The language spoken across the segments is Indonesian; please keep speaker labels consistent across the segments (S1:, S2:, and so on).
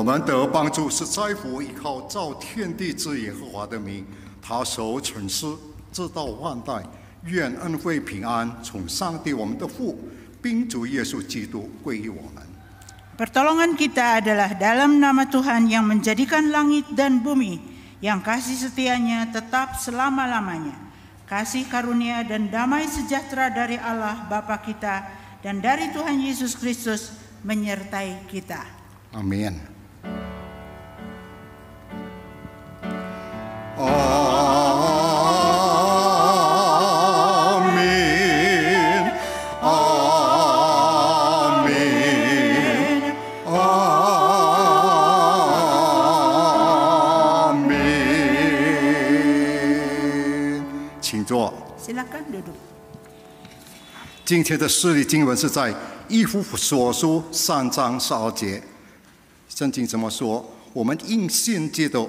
S1: 们得帮助是在乎依靠造天地之耶和华的名，他守存世，直到万代。愿恩惠平安从上帝我们的父，并主耶稣基督归于我们。
S2: Pertolongan kita adalah dalam nama Tuhan yang menjadikan langit dan bumi, yang kasih setianya tetap selama-lamanya. Kasih karunia dan damai sejahtera dari Allah Bapa kita dan dari Tuhan Yesus Kristus menyertai kita.
S1: Amin.
S2: Silakan duduk.
S1: 今天的释理经文是在以弗所书3章12节。圣经怎么说？我们因信基督，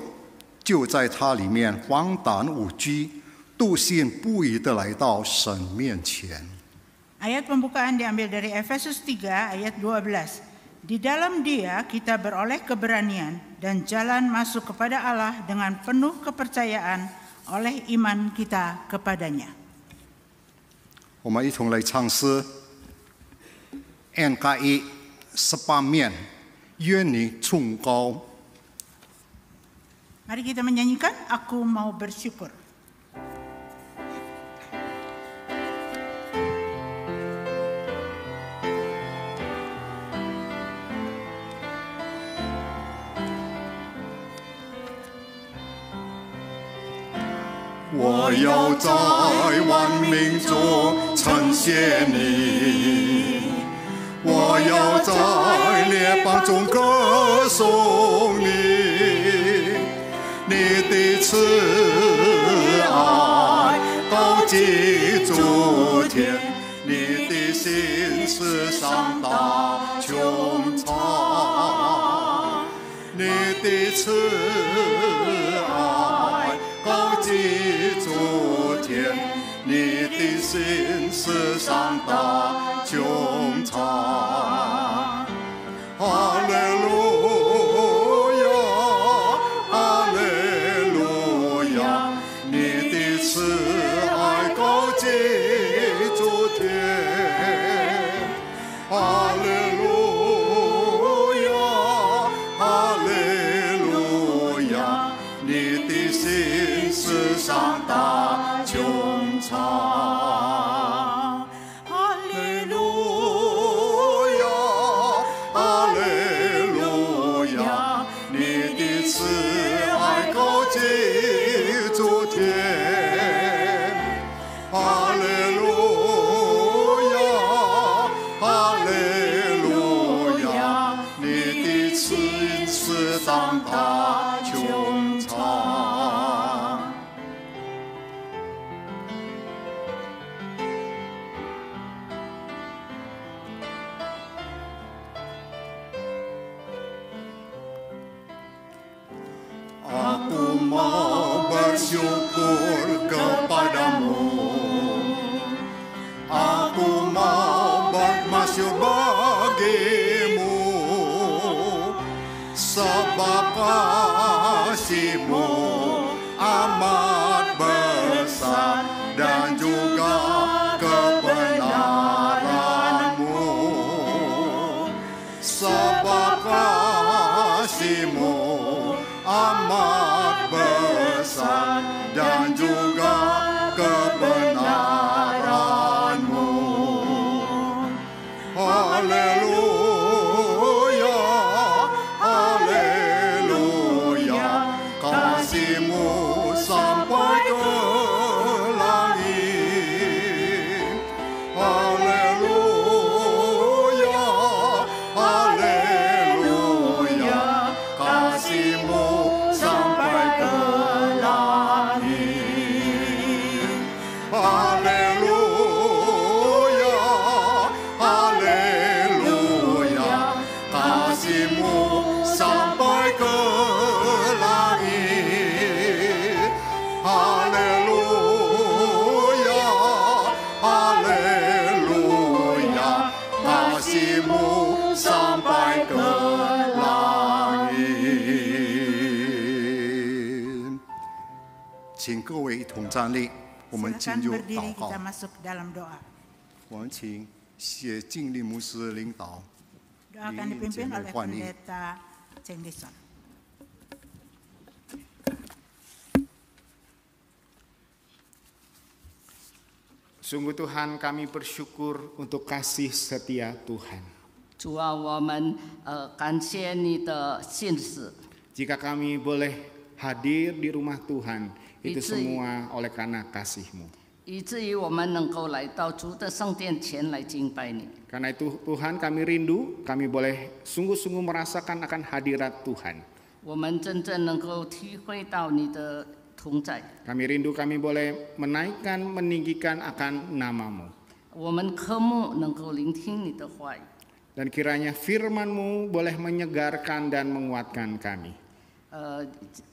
S1: 就在他里面放胆无惧，笃信不疑的来到神面前。
S2: Ayat pembukaan diambil dari Efesus 3 ayat 12. Di dalam Dia kita beroleh keberanian dan jalan masuk kepada Allah dengan penuh kepercayaan oleh iman kita kepadanya.
S1: 我们一同来唱诗 NKI 18面，愿你崇高。
S2: Mari kita menyanyikan Aku Mau Bersyukur.
S1: "我要在万民中称谢你，我要在列邦中歌颂你，你的慈爱高及诸天，你的心思上达穹苍，你的慈爱高及诸天，你的心思上达穹苍。哈利路亚，哈利路亚，你的慈爱高及诸天。哈利路亚，哈利路亚，你的心思上达穹苍。哈利路亚，哈利路亚，你的慈爱高及诸天。哈利路亚，哈利路亚，你的心思上达穹苍。Aku mau bersyukur kepadamu, aku mau bermasyur bagimu, sebab kasih-Mu amat besar dan juga kebenaran-Mu, sebab kasih-Mu amat besar dan juga kebenaran-Mu. Haleluya, haleluya, kasih-Mu sampai ke langit. Haleluya, haleluya, kasih-Mu sampai ke langit. Haleluya, haleluya, kasih-Mu sampai ke langit. Haleluya, haleluya, kasih-Mu sampai ke langit. 请各位一同站立，我们进
S2: Silakan
S1: 入
S2: berdiri
S1: 祷告
S2: kita。masuk dalam doa.
S1: 我们请谢敬立牧师领导。
S2: Doa akan dipimpin oleh Pendeta Cheng Lison.
S3: Sungguh Tuhan, kami bersyukur untuk kasih setia Tuhan.
S4: 主啊，我们感谢你的信使，
S3: Jika kami boleh hadir di rumah Tuhan, itu
S4: Itu-
S3: semua oleh karena kasih-Mu.
S4: 以至于我们能够来到主的圣殿前来敬拜你。
S3: Karena itu Tuhan, kami rindu, kami boleh sungguh-sungguh merasakan akan hadirat Tuhan.
S4: 我们真正能够体会到你的同在，
S3: Kami rindu, kami boleh menaikkan, meninggikan akan nama-Mu.
S4: 我们渴慕能够聆听你的话语。
S3: Dan kiranya firman-Mu boleh menyegarkan dan menguatkan kami.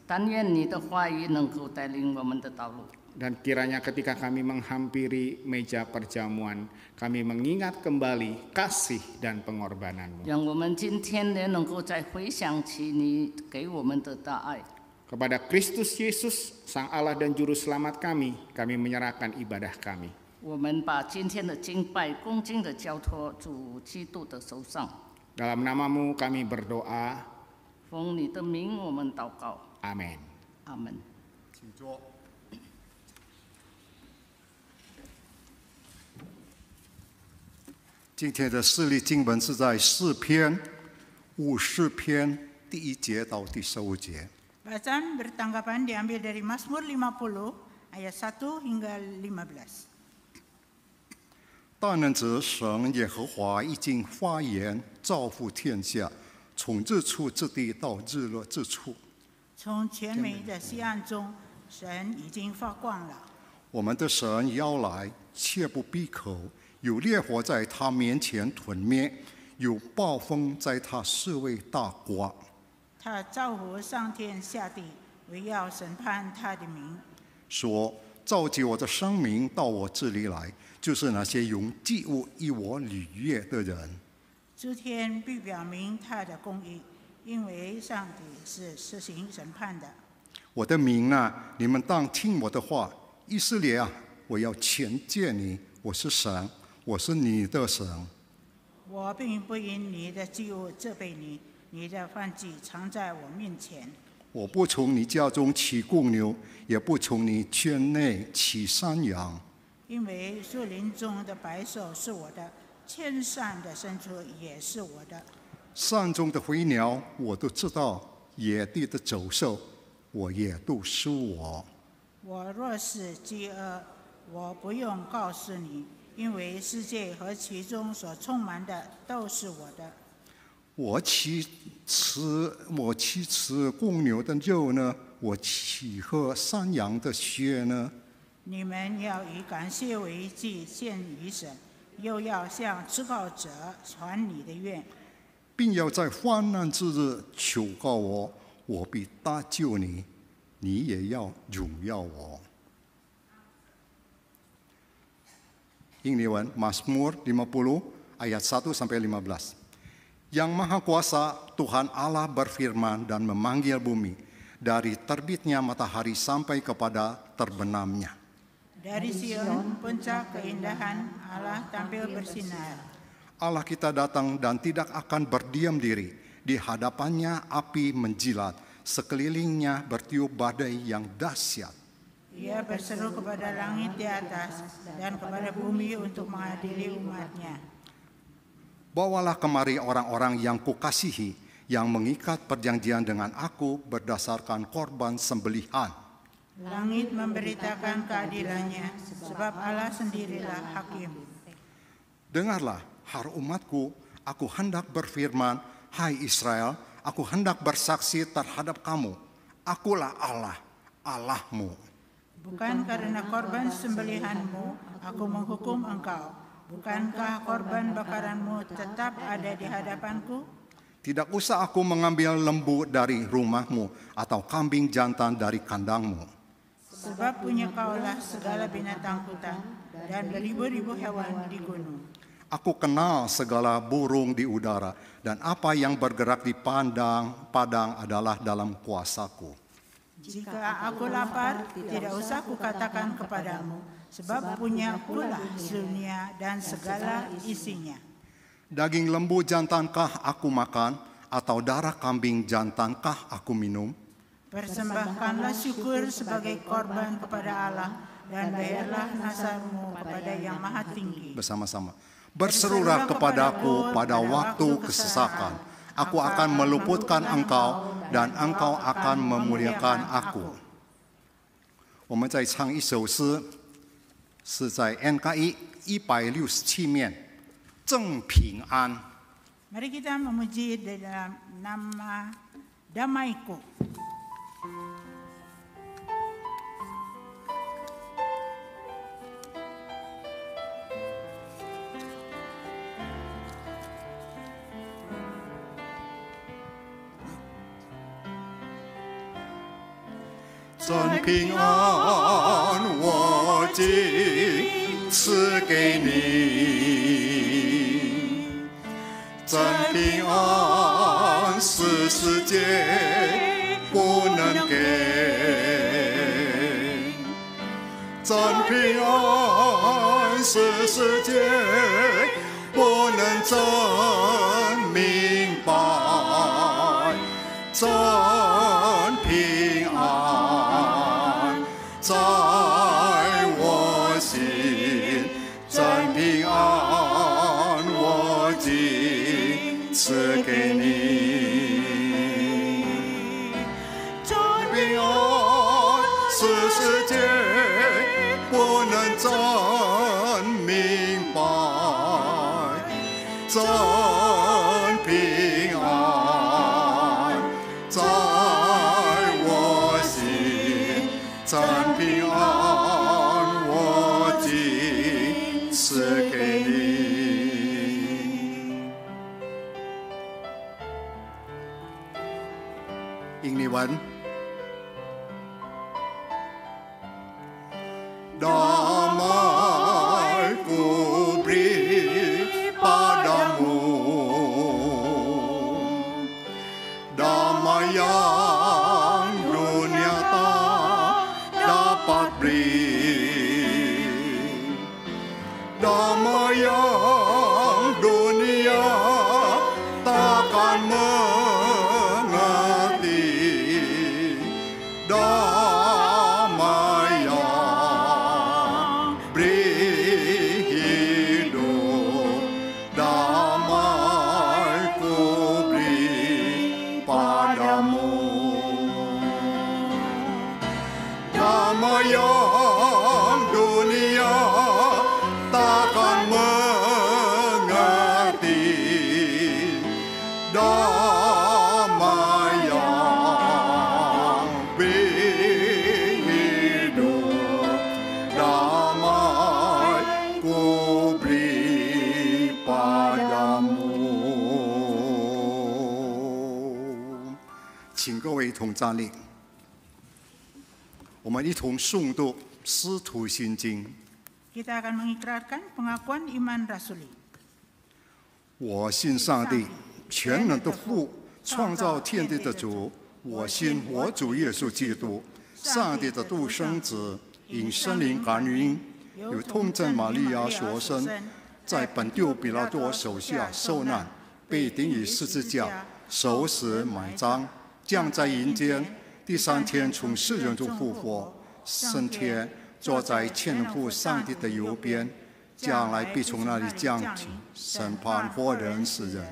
S4: 但愿你的话语能够带领我们的道路。
S3: Dan kiranya ketika kami menghampiri meja perjamuan, kami mengingat kembali kasih dan pengorbanan-Mu.
S4: 让我们今天呢能够再回想起你给我们的大爱。
S3: Kepada Kristus Yesus, Sang Allah dan Juru Selamat kami menyerahkan ibadah kami.
S4: 我们把今天的敬拜恭敬的交托主基督的手上，
S3: Dalam nama-Mu kami berdoa,
S4: 奉你的名我们祷告，
S3: amin.
S4: 阿门。
S1: 请坐。今天的释利经文是在诗篇50篇第1节到第15节。
S2: Bacaan bertanggapan diambil dari Mazmur 50 ayat 1 hingga 15.
S1: 大能者神耶和华已经发言，造福天下，从日出之地到日落之处。
S2: 从全美的西岸中，神已经发光了。
S1: 我们的神要来，切不闭口；有烈火在他面前吞灭，有暴风在他四围大刮。
S2: 他造乎上天下地，为要审判他的名。
S1: 说：召集我的生命到我这里来，就是那些用祭物与我逾越的人。
S2: 诸天必表明他的公义，因为上帝是实行审判的。
S1: 我的民啊，你们当听我的话。以色列啊，我要劝诫你，我是神，我是你的神。
S2: 我并不因你的祭物责备你，你的犯忌常在我面前。
S1: 我不从你家中取公牛，也不从你圈内取山羊。
S2: 因为树林中的白兽是我的，千山的深处也是我的。
S1: 山中的飞鸟我都知道，野地的走兽我也都属我。
S2: 我若是饥饿，我不用告诉你，因为世界和其中所充满的都是我的。
S1: 我岂吃公牛的肉呢？我岂喝山羊的血呢？
S2: 你们要以感谢为祭献于神，又要向至高者传你的愿。
S1: 并要在患难之日求告我，我必搭救你，你也要荣耀我。英文 Mazmur 50 ayat 1 sampai 15. Yang Maha Kuasa Tuhan Allah berfirman dan memanggil bumi dari terbitnya matahari sampai kepada terbenamnya.
S2: Dari Sion, puncak keindahan Allah tampil bersinar.
S1: Allah kita datang dan tidak akan berdiam diri. Di hadapannya api menjilat, sekelilingnya bertiup badai yang dahsyat.
S2: Ia berseru kepada langit di atas dan kepada bumi untuk mengadili umatnya.
S1: Bawalah kemari orang-orang yang kukasihi, yang mengikat perjanjian dengan aku berdasarkan korban sembelihan.
S2: Langit memberitakan keadilannya, sebab Allah sendirilah hakim.
S1: Dengarlah, hai umatku, aku hendak berfirman, hai Israel, aku hendak bersaksi terhadap kamu. Akulah Allah, Allahmu.
S2: Bukan karena korban sembelihanmu, aku menghukum engkau. Bukankah korban bakaranmu tetap ada di hadapanku?
S1: Tidak usah aku mengambil lembu dari rumahmu atau kambing jantan dari kandangmu.
S2: Sebab punya kaulah segala binatang hutan dan beribu-ribu hewan di gunung.
S1: Aku kenal segala burung di udara, dan apa yang bergerak di padang adalah dalam kuasaku.
S2: Jika aku lapar, tidak usah kukatakan kepadamu, sebab punya akulah dunia dan segala isinya.
S1: Daging lembu jantankah aku makan, atau darah kambing jantankah aku minum?
S2: Persembahkanlah syukur sebagai korban kepada Allah, dan bayarlah nasarmu kepada Yang Maha Tinggi.
S1: Bersama-sama. Berserulah kepadaku pada waktu kesesakan. Aku akan meluputkan engkau, dan engkau akan memuliakan aku. 我们再唱一首诗，是在 NKI 167面，正平安。
S2: Mari kita memuji dalam nama damaiku.
S1: 真平安，我今赐给你。真平安是世界不能给，真平安是世界不能真明白，真平安在我心，真平安我今赐给你。真平安是世界不能真明白，真平安在我心，真平安我今赐给你。印尼文。Damai ku beri padamu, damai yang dunia tak dapat beri, damai yang dunia takkan mengerti, damai yang beri hidup, damai ku beri padamu. Damai yang dunia takkan mengerti, damai yang beri hidup, damai ku beri padamu。请各位同站立，我们一同诵读《使徒行经》。
S2: Kita akan mengikrarkan pengakuan iman rasuli.
S1: 我信上帝，全能的父，创造天地的主。我信我主耶稣基督，上帝的独生子，因圣灵感孕，由童贞玛利亚所生，在本丢比拉多手下受难，被钉于十字架，受死埋葬，降在阴间，第三天从死人中复活，升天。 坐在天父上帝的右边，将来必从那里降临审判活人死人。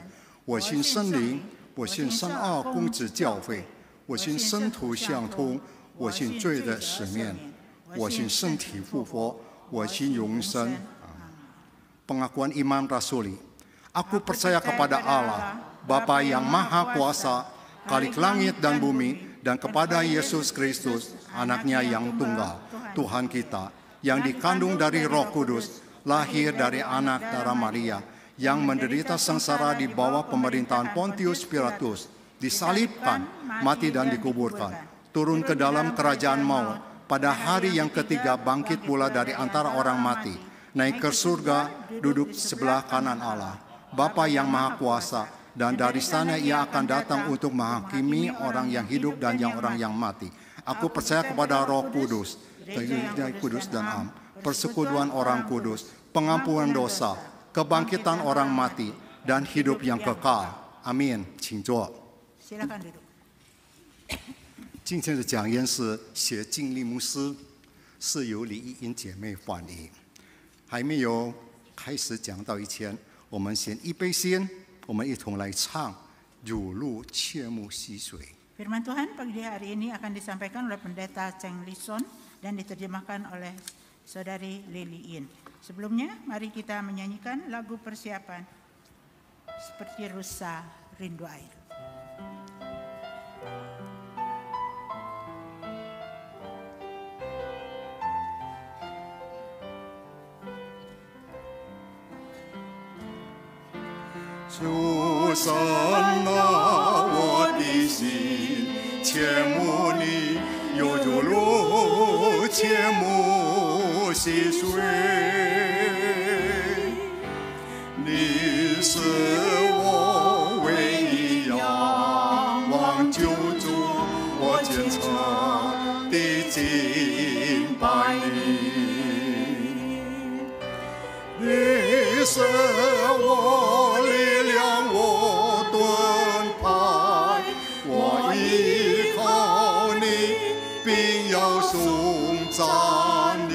S1: 我信圣灵，我信圣奥公子教会，我信圣徒相通，我信罪的使免，我信身体复活，我信永生。Pengakuan Imam Rasuli. Aku percaya kepada Allah, Bapa yang Maha Kuasa, Khalik langit dan bumi, dan kepada Yesus Kristus, anaknya yang tunggal, Tuhan kita, yang dikandung dari Roh Kudus, lahir dari anak darah Maria, yang menderita sengsara di bawah pemerintahan Pontius Pilatus, disalibkan, mati dan dikuburkan, turun ke dalam kerajaan maut, pada hari yang ketiga bangkit pula dari antara orang mati, naik ke surga, duduk sebelah kanan Allah, Bapa yang Maha Kuasa, dan dari sana ia akan datang untuk menghakimi orang yang hidup dan orang yang mati. Aku percaya kepada Roh Kudus, Gereja Kudus dan Am, persekutuan orang kudus, pengampunan dosa, kebangkitan orang mati, dan hidup yang kekal. Amin. 请坐。
S2: Silakan duduk.
S1: 今天的讲员是谢敬丽牧师，是由李义英姐妹翻译。还没有开始讲道以前，我们先预备先，我们一同来唱《如露切木溪水》。
S2: Firman Tuhan pagi hari ini akan disampaikan oleh Pendeta Cheng Lison dan diterjemahkan oleh Saudari Lili In. Sebelumnya, mari kita menyanyikan lagu persiapan seperti rusa rindu air.
S1: Susan啊，我的心，切慕你，有如露切慕溪水。你是我唯一仰望救主，我虔诚的敬拜你。你是我力量，我盾牌，我依靠你，并要颂赞你。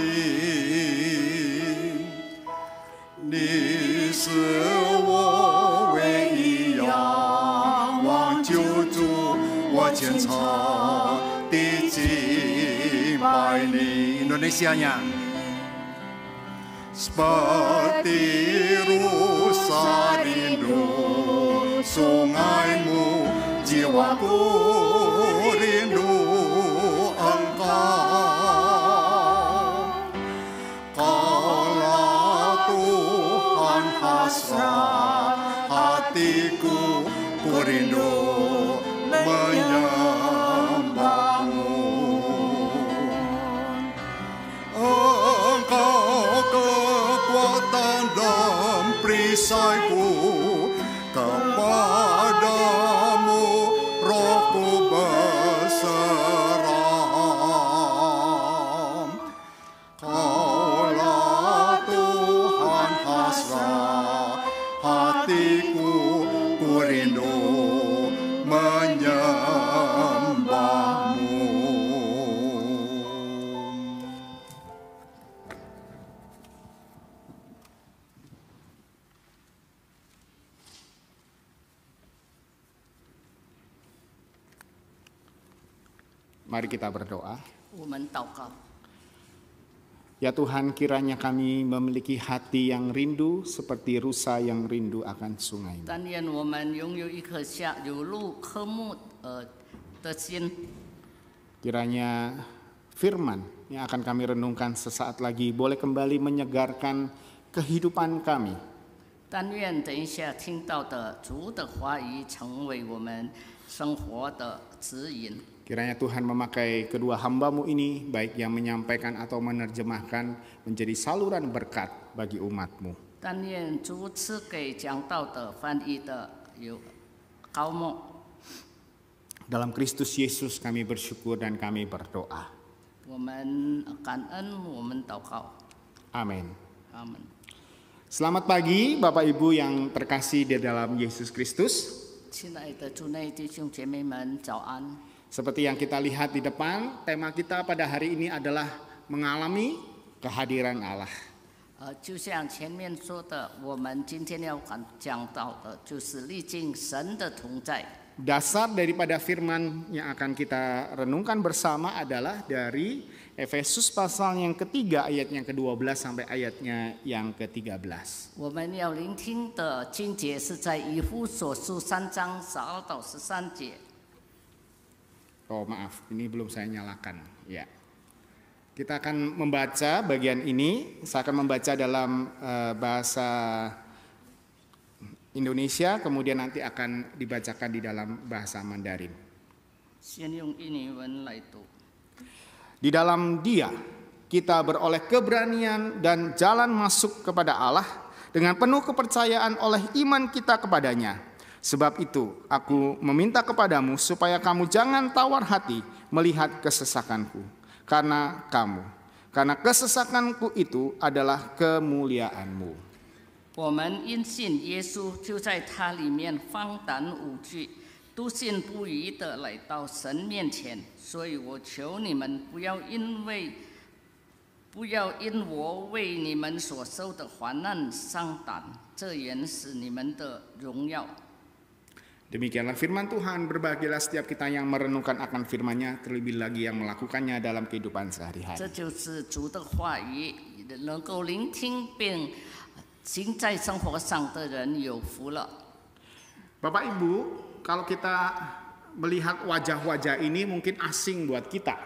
S1: 你是我唯一仰望救主，我虔诚的敬拜你。Indonesianya. Seperti rusa rindu sungaimu, jiwaku rindu engkau. Kaulah Tuhan hasrat hatiku, ku rindu menyembahmu. Kekuatan dan perisaiku, kepadamu rohku berserah. Kaulah Tuhan hasrat hatiku, ku rindu menyembahmu.
S3: Mari kita berdoa.
S4: 我们祷告，
S3: Ya Tuhan, kiranya kami memiliki hati yang rindu seperti rusa yang rindu akan sungai.
S4: 但愿我们拥有一颗像有露科目的心。
S3: Kiranya firman yang akan kami renungkan sesaat lagi boleh kembali menyegarkan kehidupan kami.
S4: 但愿等一下听到的主的话语成为我们生活的指引。
S3: Kiranya Tuhan memakai kedua hamba-Mu ini, baik yang menyampaikan atau menerjemahkan, menjadi saluran berkat bagi umat-Mu.
S4: 但愿主赐给讲道的翻译的有高莫。
S3: Dalam Kristus Yesus kami bersyukur dan kami berdoa.
S4: 我们感恩，我们祷告，
S3: Amin.
S4: 阿门。
S3: Selamat pagi Bapak Ibu yang terkasih di dalam Yesus Kristus.
S4: 亲爱的主内弟兄姐妹们，早安。
S3: Seperti yang kita lihat di depan, tema kita pada hari ini adalah mengalami kehadiran Allah.
S4: 就像前面说的，我们今天要讲到的就是历经神的同在。
S3: Dasar daripada firman yang akan kita renungkan bersama adalah dari Efesus pasal yang ketiga ayatnya ke-12 sampai ayatnya yang ke-13.
S4: 我们要聆听的经节是在以弗所书3章12到13节。
S3: Oh maaf, ini belum saya nyalakan. Ya, kita akan membaca bagian ini. Saya akan membaca dalam bahasa Indonesia, kemudian nanti akan dibacakan di dalam bahasa Mandarin.
S4: 先用印尼文来读。
S3: Di dalam Dia, kita beroleh keberanian dan jalan masuk kepada Allah dengan penuh kepercayaan oleh iman kita kepadanya. Sebab itu aku meminta kepadamu supaya kamu jangan tawar hati melihat kesesakanku. Karena kesesakanku itu adalah kemuliaanmu.
S4: 我们因信耶稣，就在他里面放胆无惧，笃信不疑的来到神面前。所以我求你们不要因我为你们所受的患难伤胆，这原是你们的荣耀。
S3: Demikianlah firman Tuhan, berbahagialah setiap kita yang merenungkan akan firman-Nya, terlebih lagi yang melakukannya dalam kehidupan sehari-hari.
S4: 这就是主的话语，能够聆听并行在生活上的人有福了。
S3: Bapak Ibu, kalau kita melihat wajah-wajah ini mungkin asing buat kita.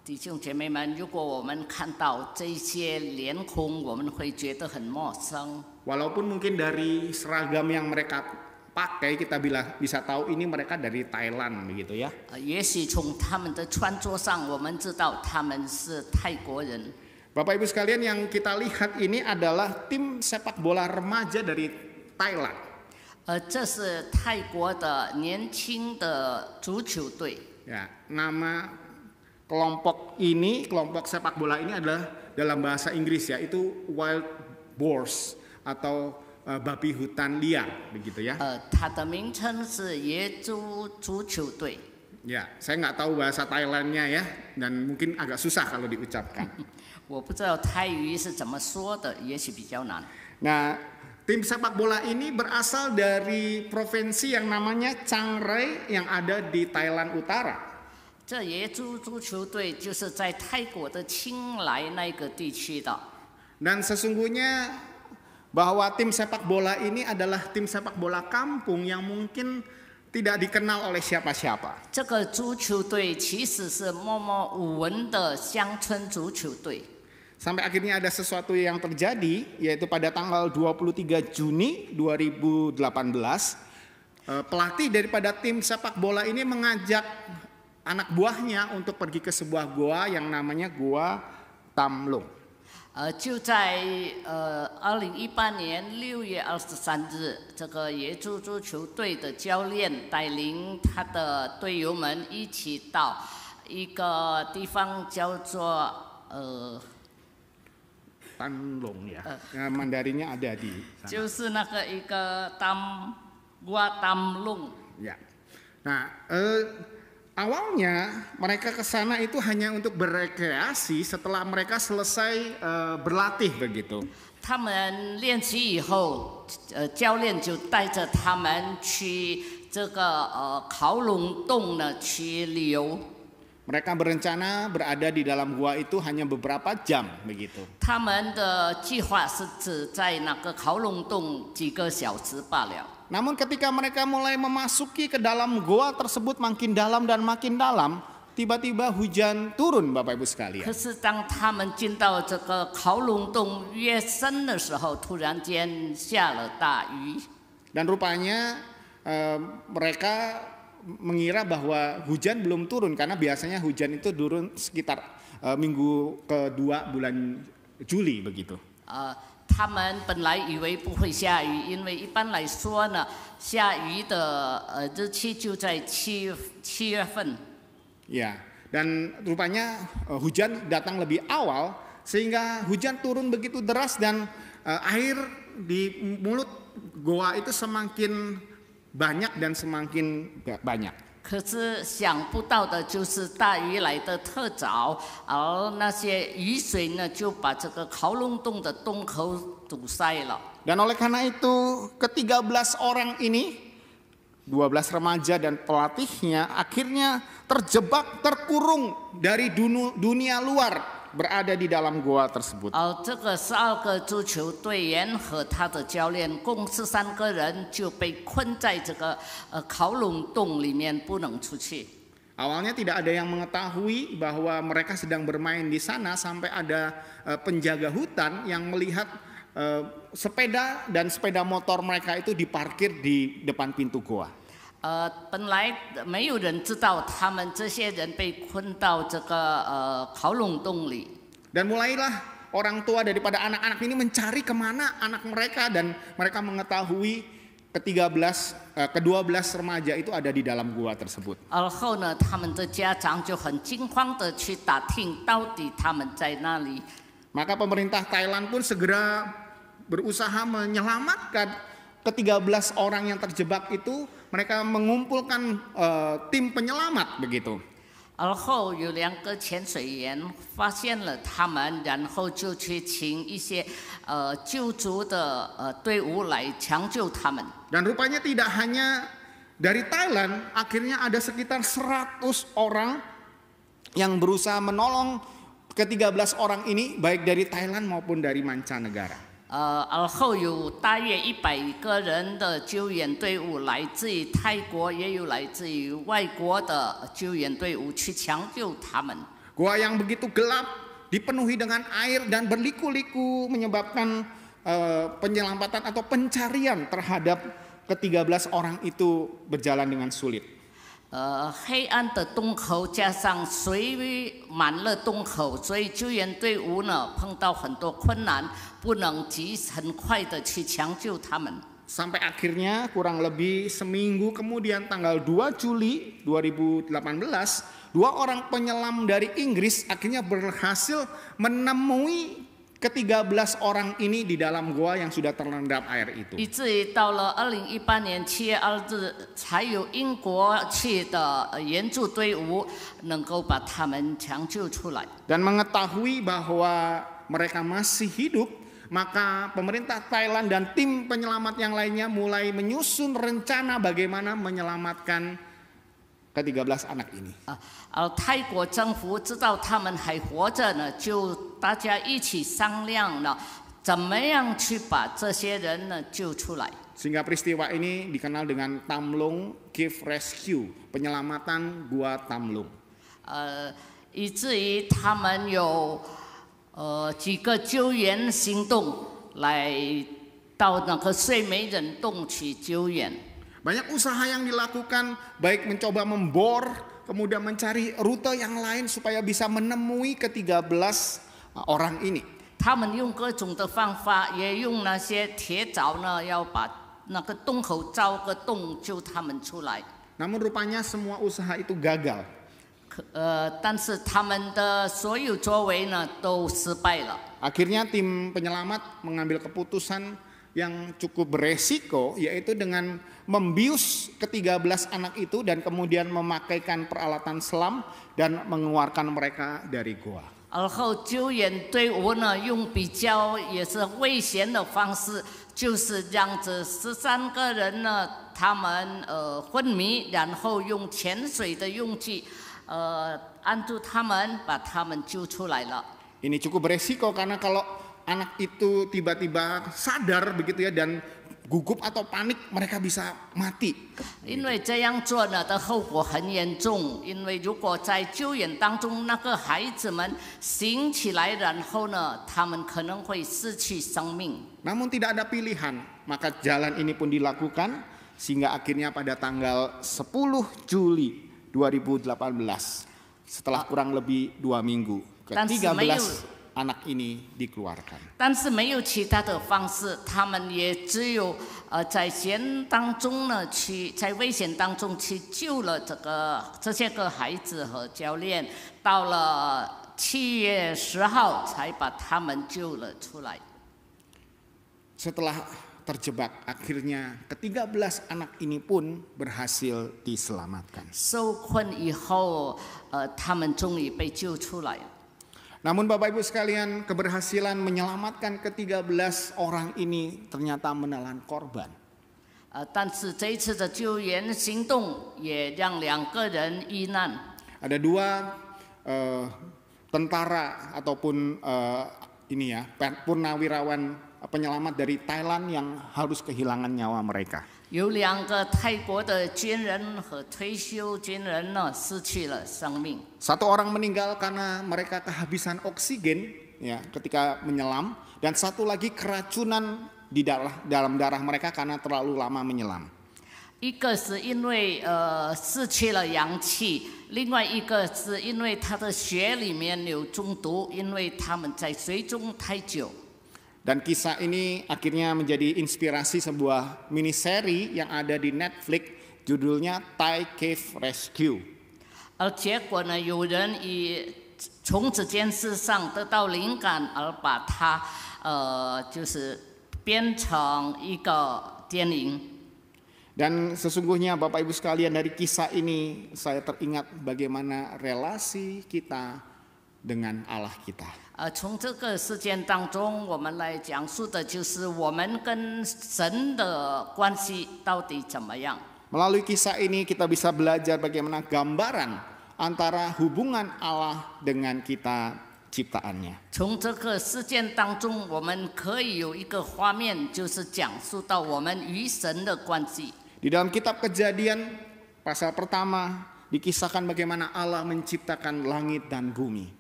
S4: 弟兄姐妹们，如果我们看到这些脸孔，我们会觉得很陌生。
S3: Walaupun mungkin dari seragam yang mereka pakai kita bisa tahu ini mereka dari Thailand begitu ya.
S4: 也许从他们的穿着上，我们知道他们是泰国人。
S3: Bapak Ibu sekalian, yang kita lihat ini adalah tim sepak bola remaja dari Thailand.
S4: 这是泰国的年轻的足球队。
S3: Ya, nama kelompok sepak bola ini adalah dalam bahasa Inggris ya, itu wild boars atau babi hutan liar begitu ya.
S4: 它的名称是野猪足球队。
S3: Ya, saya nggak tahu bahasa Thailandnya ya, dan mungkin agak susah kalau diucapkan.
S4: 我不知道泰语是怎么说的，也许比较难。
S3: Nah, tim sepak bola ini berasal dari provinsi yang namanya Chiang Rai yang ada di Thailand Utara.
S4: 这野猪足球队就是在泰国的清莱那个地区的。
S3: Dan sesungguhnya bahwa tim sepak bola ini adalah tim sepak bola kampung yang mungkin tidak dikenal oleh siapa-siapa.
S4: 这个足球队其实是默默无闻的乡村足球队。
S3: Sampai akhirnya ada sesuatu yang terjadi, yaitu pada tanggal 23 Juni 2018, pelatih daripada tim sepak bola ini mengajak anak buahnya untuk pergi ke sebuah goa yang namanya Goa Tam Lung.
S4: 就在2018年6月23日，这个野猪足球队的教练带领他的队友们一起到一个地方叫做
S3: Tan Long ya, Mandarinnya ada di sana.
S4: 就是那个一个Gua Tam Lung。
S3: Ya. Nah, awalnya mereka ke sana itu hanya untuk berrekreasi setelah mereka selesai berlatih begitu.
S4: 他们练习以后，教练就带着他们去这个考龙洞呢去旅游。
S3: Mereka berencana berada di dalam gua itu hanya beberapa jam begitu.
S4: 他们的计划是只在那个考龙洞几个小时罢了。
S3: Namun ketika mereka mulai memasuki ke dalam gua tersebut makin dalam dan makin dalam, tiba-tiba hujan turun, Bapak Ibu sekalian.
S4: 可是当他们进到这个考龙洞越深的时候，突然间下了大雨。
S3: Dan rupanya mereka mengira bahwa hujan belum turun karena biasanya hujan itu turun sekitar minggu kedua bulan Juli begitu.
S4: 他们本来以为不会下雨，因为一般来说呢，下雨的日期就在7月份。
S3: Ya, dan rupanya hujan datang lebih awal sehingga hujan turun begitu deras dan air di mulut goa itu semakin banyak dan semakin banyak.
S4: 可是想不到的就是大雨来得特早，而那些雨水呢，就把这个考龙洞的洞口堵塞了。
S3: Dan oleh karena itu ke-13 orang ini, 12 remaja dan pelatihnya akhirnya terjebak, terkurung dari dunia luar, berada di dalam goa tersebut.
S4: 这个12个足球队员和他的教练共13个人就被困在这个考龙洞里面，不能出去。
S3: Awalnya tidak ada yang mengetahui bahwa mereka sedang bermain di sana sampai ada penjaga hutan yang melihat sepeda dan sepeda motor mereka itu diparkir di depan pintu goa.
S4: 本来没有人知道他们这些人被困到这个考龙洞里。
S3: Dan mulailah orang tua daripada anak-anak ini mencari kemana anak mereka, dan mereka mengetahui ke-12 remaja itu ada di dalam gua tersebut.
S4: 而后呢，他们的家长就很惊慌的去打听到底他们在哪里。
S3: Maka pemerintah Thailand pun segera berusaha menyelamatkan ke-13 orang yang terjebak itu. Mereka mengumpulkan tim penyelamat begitu.
S4: 而后有2个潜水员发现了他们，然后就去请一些救助的队伍来抢救他们。
S3: Dan rupanya tidak hanya dari Thailand, akhirnya ada sekitar 100 orang yang berusaha menolong ke-13 orang ini, baik dari Thailand maupun dari mancanegara.
S4: 而后有大约100个人的救援队伍，来自于泰国，也有来自于外国的救援队伍去抢救他们。
S3: Gua yang begitu gelap, dipenuhi dengan air dan berliku-liku menyebabkan penyelamatan atau pencarian terhadap ke-13 orang itu berjalan dengan sulit.
S4: 黑暗的洞口加上水满了洞口，所以救援队伍呢碰到很多困难，不能很快的去抢救他们。
S3: Sampai akhirnya kurang lebih seminggu kemudian tanggal 2 Juli 2018, 2 orang penyelam dari Inggris akhirnya berhasil menemui ke-13 orang ini di dalam gua yang sudah terendam air itu.
S4: 以至于到了2018年7月2日，才有英国去的援助队伍能够把他们抢救出来。
S3: Dan mengetahui bahwa mereka masih hidup, maka pemerintah Thailand dan tim penyelamat yang lainnya mulai menyusun rencana bagaimana menyelamatkan ke-13 anak ini.
S4: 泰国政府知道他们还活着呢，就大家一起商量了，怎么样去把这些人呢救出来。
S3: Sehingga peristiwa ini dikenal dengan Tamlung Cave Rescue, penyelamatan gua Tamlung.
S4: 以至于他们有几个救援行动，来到那个睡美人洞去救援。
S3: Banyak usaha yang dilakukan, baik mencoba membor, kemudian mencari rute yang lain supaya bisa menemui ke-13 orang ini.
S4: 他们用各种的方法，也用那些铁凿呢，要把那个洞口凿个洞救他们出来。
S3: Namun rupanya semua usaha itu gagal.
S4: 但是他们的所有作为呢都失败了。
S3: Akhirnya tim penyelamat mengambil keputusan yang cukup beresiko, yaitu dengan membius ke-13 anak itu dan kemudian memakaikan peralatan selam dan mengeluarkan mereka dari goa.
S4: 而后救援队伍呢，用比较也是危险的方式，就是让这13个人呢，他们昏迷，然后用潜水的用具按住他们，把他们救出来了。
S3: Ini cukup beresiko karena kalau anak itu tiba-tiba sadar begitu ya dan gugup atau panik, mereka bisa mati.
S4: 因为这样做呢的后果很严重，因为如果在救援当中那个孩子们醒起来，然后呢，他们可能会失去生命。
S3: Namun tidak ada pilihan, maka jalan ini pun dilakukan sehingga akhirnya pada tanggal 10 Juli 2018, setelah kurang lebih 2 minggu, ke-13 anak ini dikeluarkan.
S4: 但是没有其他的方式，他们也只有在危险当中去救了这些个孩子和教练，到了7月10号才把他们救了出来。
S3: Setelah terjebak, akhirnya ke-13 anak ini pun berhasil diselamatkan.
S4: 受困以后，他们终于被救出来了。
S3: Namun Bapak Ibu sekalian, keberhasilan menyelamatkan ke-13 orang ini ternyata menelan korban.
S4: 但是这一次的救援行动也让2个人遇难。
S3: Ada 2 tentara ataupun purnawirawan penyelamat dari Thailand yang harus kehilangan nyawa mereka.
S4: 有2个泰国的军人和退休军人呢失去了生命。
S3: Satu orang meninggal karena mereka kehabisan oksigen ya ketika menyelam, dan satu lagi keracunan di dalam darah mereka karena terlalu lama menyelam.
S4: 一个是因为失去了氧气，另外一个是因为他的血里面有中毒，因为他们在水中太久。
S3: Dan kisah ini akhirnya menjadi inspirasi sebuah miniseri yang ada di Netflix, judulnya Thai Cave Rescue.
S4: 而结果呢，有人从这件事上得到灵感，而把它就是编成一个电影。
S3: Dan sesungguhnya Bapak Ibu sekalian, dari kisah ini saya teringat bagaimana relasi kita dengan Allah kita.
S4: 从这个事件当中，我们来讲述的就是我们跟神的关系到底怎么样。
S3: Melalui kisah ini kita bisa belajar bagaimana gambaran antara hubungan Allah dengan kita ciptaannya.
S4: 从这个事件当中，我们可以有一个画面，就是讲述到我们与神的关系。
S3: Di dalam kitab Kejadian pasal pertama dikisahkan bagaimana Allah menciptakan langit dan bumi.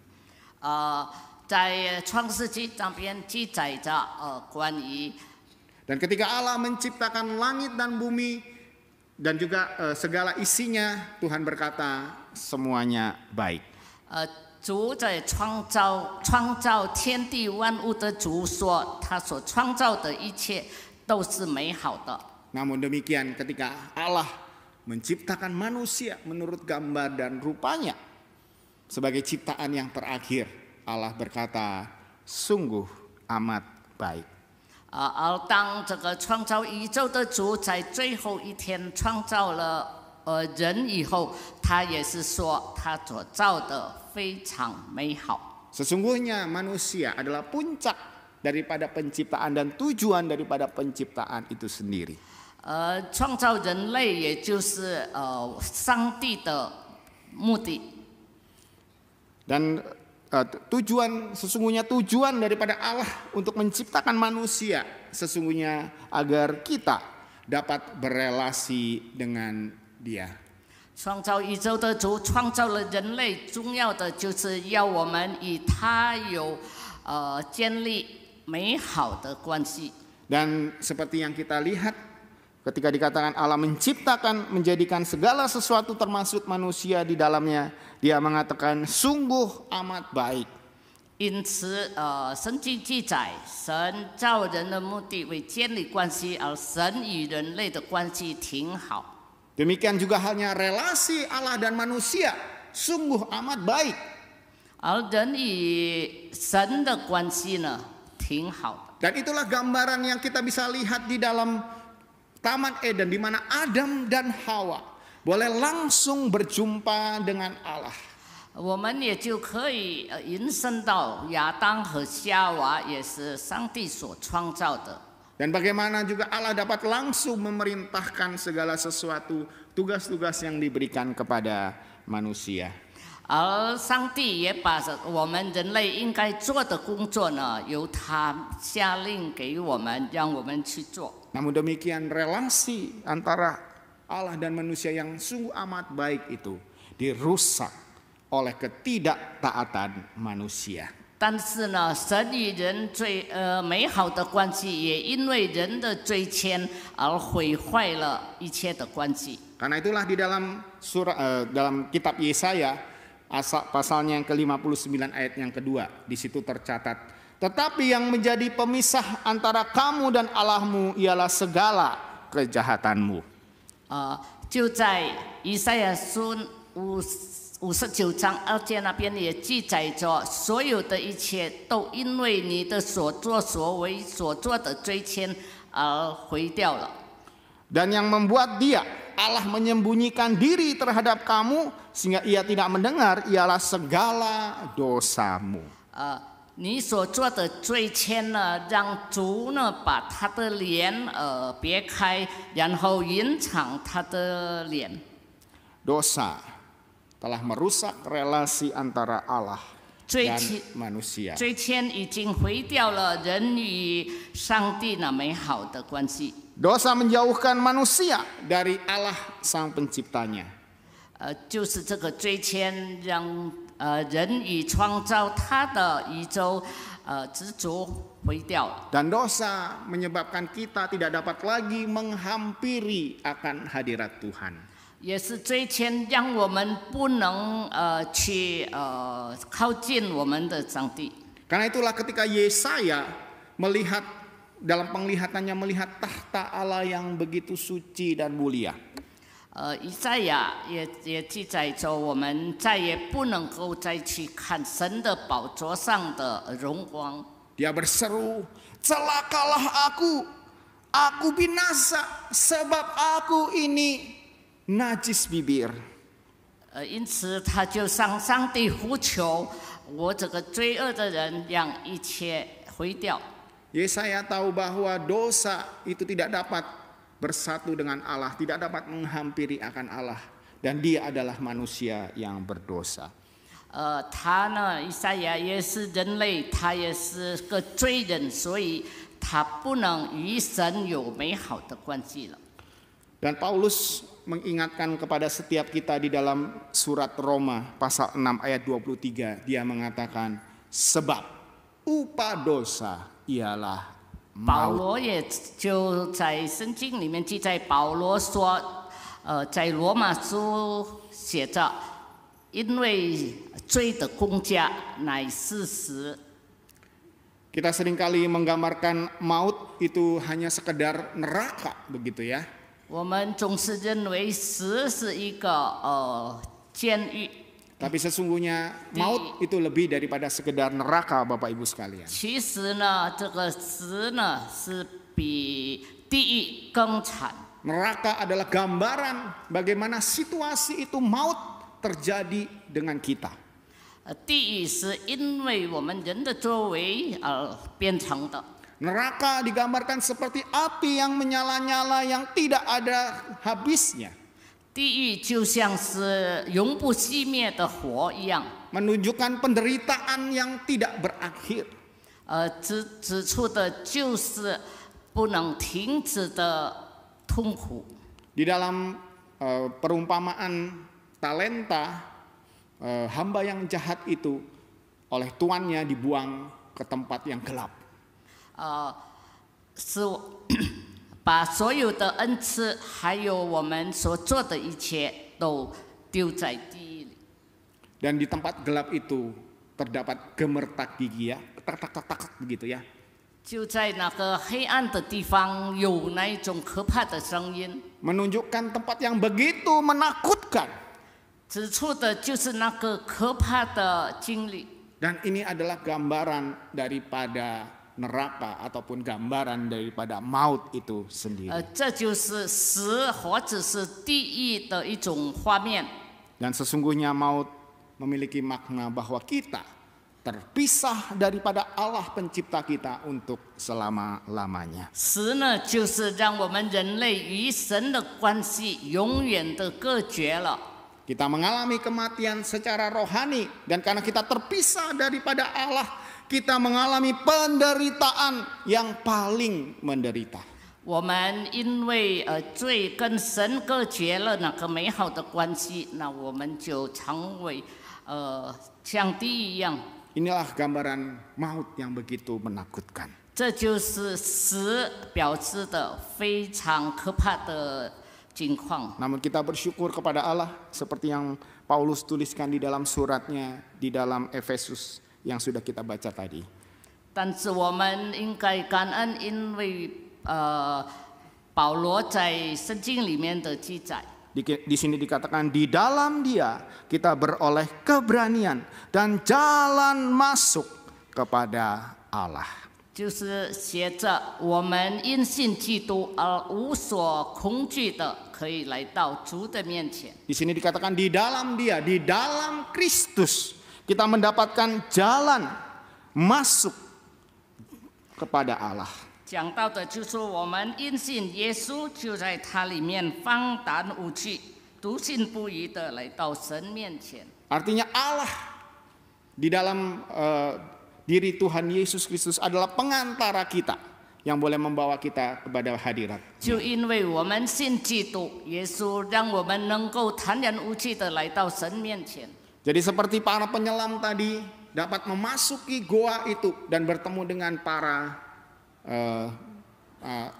S4: 在创世纪上边记载着关于
S3: Dan ketika Allah menciptakan langit dan bumi dan juga segala isinya, Tuhan berkata semuanya baik.
S4: 主在创造天地万物的主说，他所创造的一切都是美好的。
S3: Namun demikian ketika Allah menciptakan manusia menurut gambar dan rupanya sebagai ciptaan yang terakhir, Allah berkata sungguh amat baik.
S4: 而当这个创造宇宙的主在最后一天创造了人以后，他也是说他所造的非常美好。
S3: Sesungguhnya manusia adalah puncak daripada penciptaan dan tujuan daripada penciptaan itu sendiri.
S4: 创造人类也就是上帝的目的。
S3: Dan sesungguhnya tujuan daripada Allah untuk menciptakan manusia sesungguhnya agar kita dapat berelasi dengan Dia.
S4: 创造宇宙的主创造了人类，重要的就是要我们与他有建立美好的关系。
S3: Dan seperti yang kita lihat ketika dikatakan Allah menciptakan, menjadikan segala sesuatu termasuk manusia di dalamnya, Dia mengatakan sungguh amat baik.
S4: 因此，圣经记载，神造人的目的为建立关系，而神与人类的关系挺好。
S3: Demikian juga halnya relasi Allah dan manusia sungguh amat baik.
S4: 而人与神的关系呢，挺好的。
S3: Dan itulah gambaran yang kita bisa lihat di dalam Taman Eden, di mana Adam dan Hawa boleh langsung berjumpa dengan Allah.
S4: 我们也就可以引申到亚当和夏娃也是上帝所创造的。
S3: Dan bagaimana juga Allah dapat langsung memerintahkan segala sesuatu, tugas-tugas yang diberikan kepada manusia.
S4: 而上帝也把我们人类应该做的工作呢，由他下令给我们，让我们去做。
S3: Namun demikian relasi antara Allah dan manusia yang sungguh amat baik itu dirusak oleh ketidaktaatan manusia.
S4: 但是呢，神与人美好的关系，也因为人的罪愆而毁坏了一切的关系。
S3: Karena itulah di dalam dalam kitab Yesaya pasalnya yang ke-59 ayat yang kedua, di situ tercatat, tetapi yang menjadi pemisah antara kamu dan Allahmu ialah segala kejahatanmu.
S4: 就在以赛亚书59章2节那边也记载着，所有的一切都因为你的所作所为所做的罪愆而毁掉了。
S3: Dan yang membuat dia Allah menyembunyikan diri terhadap kamu sehingga ia tidak mendengar ialah segala dosamu.
S4: 你所做的罪愆呢，让主呢把他的脸别开，然后隐藏他的脸。
S3: Dosa telah merusak relasi antara Allah dan manusia.
S4: 罪愆已经毁掉了人与上帝那美好的关系。
S3: Dosa menjauhkan manusia dari Allah sang penciptanya.
S4: 就是这个罪愆让人与创造他的宇宙之主毁掉了。
S3: Dan dosa menyebabkan kita tidak dapat lagi menghampiri akan hadirat Tuhan.
S4: 也是罪愆让我们不能去靠近我们的上帝。
S3: Karena itulah ketika Yesaya melihat dalam penglihatannya melihat tahta Allah yang begitu suci dan mulia.
S4: 以赛亚也记载着，我们再也不能够再去看神的宝座上的荣光。
S3: Dia berseru, celakalah aku binasa sebab aku ini najis bibir.
S4: 因此他就向上帝呼求，我这个罪恶的人，让一切毁掉。
S3: Yesaya tahu bahwa dosa itu tidak dapat bersatu dengan Allah, tidak dapat menghampiri akan Allah, dan dia adalah manusia yang berdosa.
S4: 他呢，以赛亚也是人类，他也是个罪人，所以他不能与神有美好的关系了。
S3: Dan Paulus mengingatkan kepada setiap kita di dalam surat Roma pasal 6 ayat 23, dia mengatakan, sebab upah dosa ialah
S4: 保
S3: maut.
S4: 罗也就在圣经里面记载，保罗说，在罗马书写着，因为罪的工价乃是死。
S3: Kita seringkali menggambarkan maut itu hanya sekedar neraka, begitu ya.
S4: 我们总是认为死是一个监狱，
S3: Tapi sesungguhnya maut itu lebih daripada sekedar neraka, Bapak Ibu sekalian.
S4: 其实呢，这个死呢是比地狱更惨。
S3: Neraka adalah gambaran bagaimana situasi itu maut terjadi dengan kita.
S4: 地狱是因为我们人的作为而变成的。
S3: Neraka digambarkan seperti api yang menyala-nyala yang tidak ada habisnya.
S4: 地狱就像是永不熄灭的火一样，
S3: Menunjukkan penderitaan yang tidak berakhir.
S4: 指出的就是不能停止的痛苦。
S3: Di dalam perumpamaan talenta, hamba yang jahat itu oleh tuannya dibuang ke tempat yang gelap.
S4: 是把所有的恩赐，还有我们所做的一切，都丢在地狱里。
S3: Dan di tempat gelap itu terdapat gemertak gigi ya, tak begitu ya.
S4: 就在那个黑暗的地方，有那一种可怕的声音，
S3: Menunjukkan tempat yang begitu menakutkan.
S4: 指出的就是那个可怕的经历。
S3: Dan ini adalah gambaran daripada neraka ataupun gambaran daripada maut itu sendiri.
S4: 这就是死或者是地狱的一种画面。
S3: Dan sesungguhnya maut memiliki makna bahwa kita terpisah daripada Allah pencipta kita untuk selama-lamanya.
S4: 死呢，就是让我们人类与神的关系永远的隔绝了。
S3: Kita mengalami kematian secara rohani, dan karena kita terpisah daripada Allah, kita mengalami penderitaan yang paling menderita.
S4: 我们因为罪跟神隔绝了那个美好的关系，那我们就成为像地狱一样。
S3: Inilah gambaran maut yang begitu menakutkan.
S4: 这就是死表示的非常可怕的境况。
S3: Namun kita bersyukur kepada Allah seperti yang Paulus tuliskan di dalam suratnya di dalam Efesus yang sudah kita baca tadi.
S4: 但是我们应该感恩，因为保罗在圣经里面的记载。
S3: Di sini dikatakan di dalam Dia kita beroleh keberanian dan jalan masuk kepada Allah.
S4: 就是写着我们因信基督而无所恐惧的，可以来到主的面前。
S3: Di sini dikatakan di dalam Dia, di dalam Kristus kita mendapatkan jalan masuk kepada Allah.
S4: 讲到的就是我们因信耶稣，就在他里面放胆无惧，笃信不疑的来到神面前。
S3: Artinya Allah di dalam diri Tuhan Yesus Kristus adalah pengantara kita yang boleh membawa kita kepada hadirat.
S4: 就因为我们信基督耶稣，让我们能够坦然无惧的来到神面前。
S3: Jadi seperti para penyelam tadi dapat memasuki goa itu dan bertemu dengan para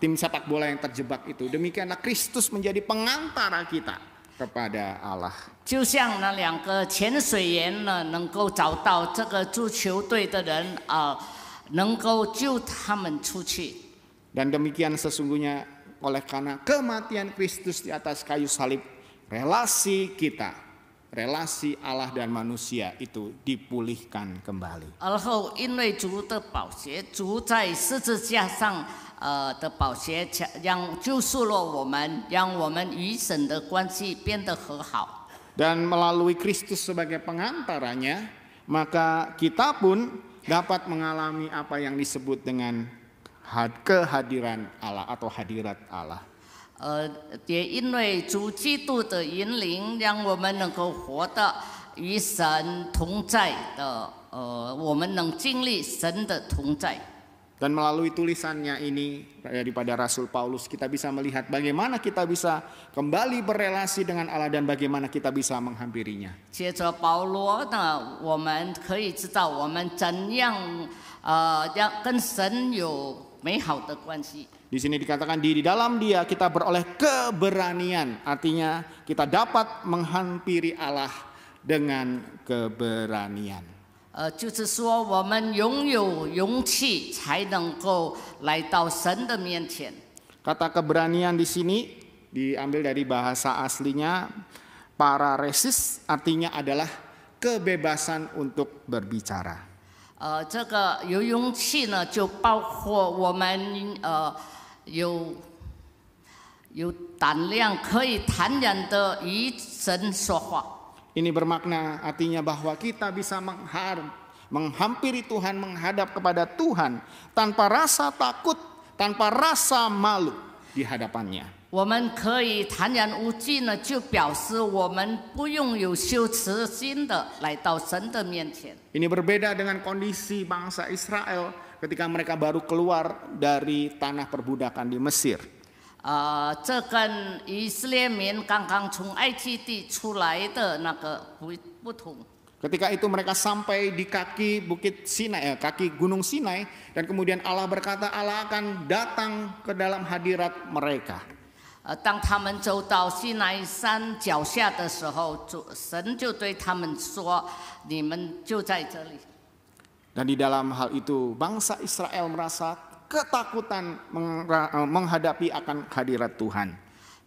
S3: tim sepak bola yang terjebak itu. Demikianlah Kristus menjadi pengantara kita kepada Allah.
S4: 就像那两个潜水员呢，能够找到这个足球队的人能够救他们出去。
S3: Dan demikian sesungguhnya oleh karena kematian Kristus di atas kayu salib, relasi kita, relasi Allah dan manusia itu dipulihkan kembali.
S4: 而后因为主的宝血，主在十字架上的宝血，让救赎了我们，让我们与神的关系变得和好。
S3: Dan melalui Kristus sebagai pengantaranya, maka kita pun dapat mengalami apa yang disebut dengan kehadiran Allah atau hadirat Allah.
S4: 也因为主基督的引领，让我们能够活得与神同在的，我们能经历神的同在。
S3: Dan melalui tulisannya ini daripada Rasul Paulus, kita bisa melihat bagaimana kita bisa kembali berelasi dengan Allah dan bagaimana kita bisa menghampirinya.
S4: 接着保罗呢，我们可以知道我们怎样让跟神有美好的关系。
S3: Di sini dikatakan di dalam Dia kita beroleh keberanian, artinya kita dapat menghampiri Allah dengan keberanian.
S4: 就是说我们拥有勇气，才能够来到神的面前。
S3: Kata keberanian di sini diambil dari bahasa aslinya pararesis, artinya adalah kebebasan untuk berbicara.
S4: 这个有勇气呢，就包括我们有胆量，可以坦然的与神说话。
S3: Ini bermakna artinya bahwa kita bisa menghampiri Tuhan, menghadap kepada Tuhan tanpa rasa takut, tanpa rasa malu di hadapannya.
S4: 我们可以坦然无惧呢，就表示我们不用有羞耻心的来到神的面前。
S3: Ini berbeda dengan kondisi bangsa Israel ketika mereka baru keluar dari tanah perbudakan di Mesir.
S4: 这跟以色列民刚刚从埃及地出来的那个不同。
S3: Ketika itu mereka sampai di kaki bukit Sinai, kaki gunung Sinai, dan kemudian Allah berkata Allah akan datang ke dalam hadirat mereka.
S4: 当他们走到西奈山脚下的时候，神就对他们说：“你们就在这里。”
S3: Dan di dalam hal itu bangsa Israel merasa ketakutan menghadapi akan hadirat Tuhan.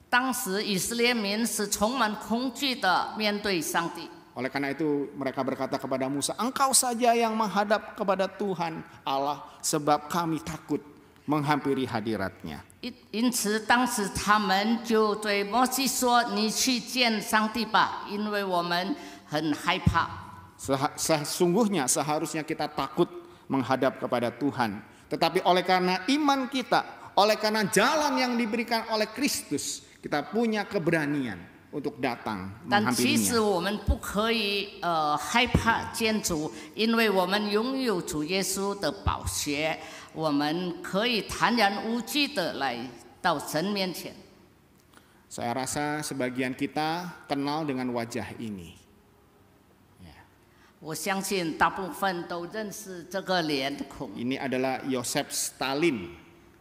S4: 当时以色列民是充满恐惧的面对上帝。
S3: Oleh karena itu mereka berkata kepada Musa, engkau saja yang menghadap kepada Tuhan Allah, sebab kami takut menghampiri hadirat-Nya.
S4: 因此，当时他们就对摩西说：“你去见上帝吧，因为我们很害怕。”
S3: Sesungguhnya seharusnya kita takut menghadap kepada Tuhan. Tetapi oleh karena iman kita, oleh karena jalan yang diberikan oleh Kristus, kita punya keberanian untuk datang
S4: 但其实
S3: menghampirinya.
S4: 我们不可以害怕见主，因为我们拥有主耶稣的宝血，我们可以坦然无惧的来到神面前。
S3: Saya rasa sebagian kita kenal dengan wajah ini.
S4: 我相信大部分都认识这个脸孔，
S3: Ini adalah Joseph Stalin.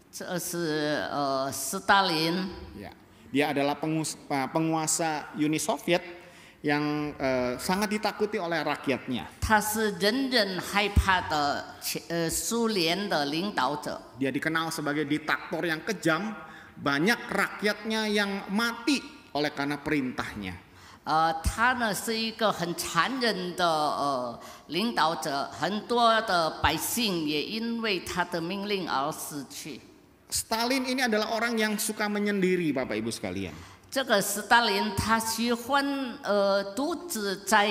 S4: 这是斯大林。
S3: Ya, dia adalah penguasa Uni Soviet yang sangat ditakuti oleh rakyatnya.
S4: 他是人人害怕的苏联的领导者。
S3: Dia dikenal sebagai diktator yang kejam, banyak rakyatnya yang mati oleh karena perintahnya.
S4: 他呢是一个很残忍的领导者，很多的百姓也因为他的命令而死去。
S3: Stalin ini adalah orang yang suka menyendiri, Bapak Ibu sekalian.
S4: 这个斯大林他喜欢独自在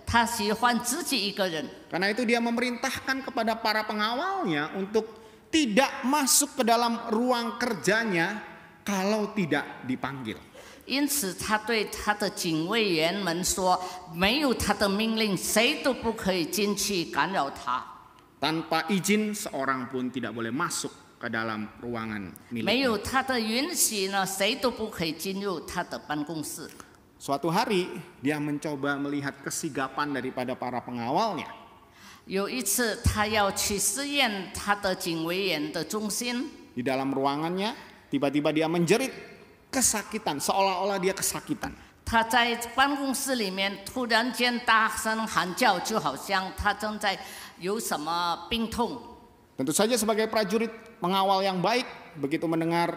S4: 他喜欢自己一个人。
S3: Karena itu dia memerintahkan kepada para pengawalnya untuk tidak masuk ke dalam ruang kerjanya kalau tidak dipanggil.
S4: 因此，他对他的警卫员们说：“没有他的命令，谁都不可以进去干扰他。
S3: Tanpa izin seorang pun tidak boleh masuk ke dalam ruangan
S4: 没有
S3: miliknya.
S4: 他的允许呢，谁都不可以进入他的办公室。”
S3: Suatu hari dia mencoba melihat kesigapan daripada para pengawalnya.
S4: 有一次，他要去试验他的警卫员的忠心。
S3: Di dalam ruangannya tiba-tiba dia menjerit kesakitan, seolah-olah dia kesakitan.
S4: 他在办公室里面突然间大声喊叫，就好像他正在有什么病痛。
S3: Tentu saja sebagai prajurit pengawal yang baik, begitu mendengar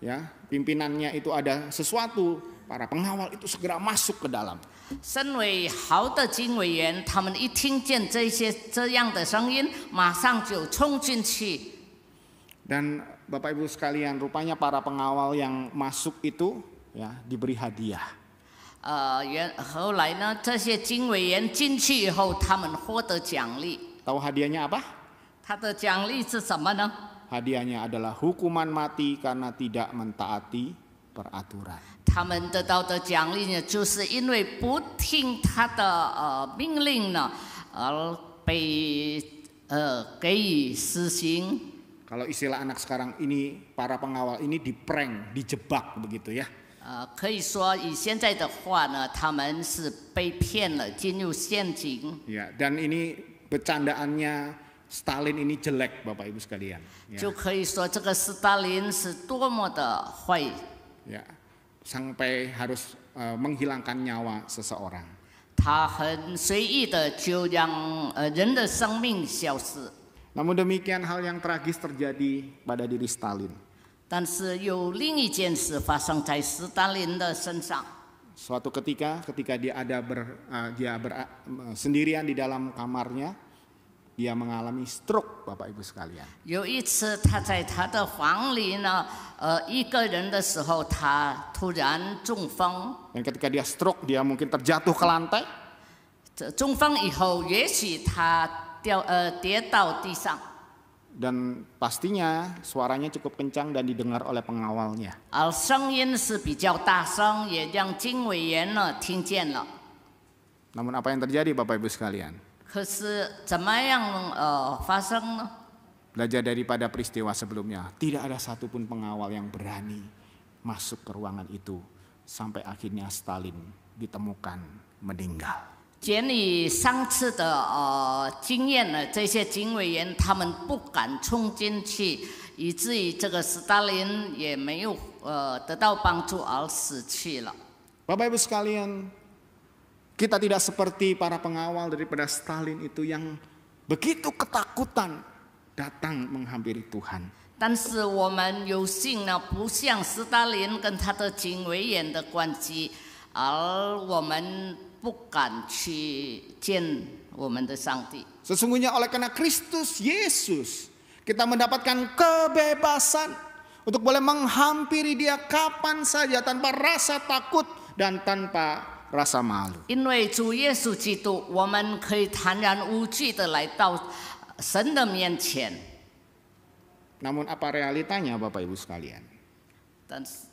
S3: ya pimpinannya itu ada sesuatu, para pengawal itu segera masuk ke dalam.
S4: 身为好的警卫员，他们一听见这样的声音，马上就冲进去。
S3: Dan Bapak Ibu sekalian, rupanya para pengawal yang masuk itu ya diberi hadiah.
S4: 后来呢，这些警卫员进去以后，他们获得奖励。
S3: Tahu hadiahnya apa?
S4: 他的奖励是什么呢？
S3: Hadiahnya adalah hukuman mati karena tidak mentaati peraturan.
S4: 他们得到的奖励呢，就是因为不听他的命令呢，而被给予死刑。
S3: Kalau istilah anak sekarang ini, para pengawal ini diprank, dijebak begitu ya.
S4: 可以说以现在的话呢，他们是被骗了，进入陷阱。
S3: Ya, dan ini bercandaannya Stalin ini jelek, Bapak Ibu sekalian. Ya.
S4: 就可以说这个斯大林是多么的坏。
S3: Ya, sampai harus menghilangkan nyawa seseorang.
S4: 他很随意的就让人的生命消失。
S3: Namun demikian hal yang tragis terjadi pada diri Stalin.
S4: 但是有另一件事发生在斯大林的身上。
S3: Suatu ketika dia sendirian di dalam kamarnya, dia mengalami stroke, Bapak Ibu sekalian.
S4: 有一次，他在他的房里呢，一个人的时候，他突然中风。
S3: Dan ketika dia stroke, dia mungkin terjatuh ke lantai.
S4: 中风以后，也许他跌到地上。
S3: Dan pastinya suaranya cukup kencang dan didengar oleh pengawalnya.
S4: 而声音是比较大声，也让警卫员呢听见了。
S3: Namun apa yang terjadi, Bapak Ibu sekalian?
S4: 可是怎么样发生呢？
S3: Belajar daripada peristiwa sebelumnya, tidak ada satupun pengawal yang berani masuk ke ruangan itu sampai akhirnya Stalin ditemukan meninggal.
S4: 鉴于上次的经验呢，这些警卫员他们不敢冲进去，以至于这个斯大林也没有得到帮助而死去了。
S3: Bapak Ibu sekalian, kita tidak seperti para pengawal daripada Stalin itu yang begitu ketakutan datang menghampiri Tuhan.
S4: 但是我们有幸呢，不像斯大林跟他的警卫员的关系，而我们不敢去见我们的上帝。
S3: Sesungguhnya oleh karena Kristus Yesus, kita mendapatkan kebebasan untuk boleh menghampiri Dia kapan saja tanpa rasa takut dan tanpa rasa malu.
S4: 因为主耶稣基督，我们可以坦然无惧的来到神的面前。
S3: Namun apa realitanya, Bapak Ibu sekalian?
S4: 但是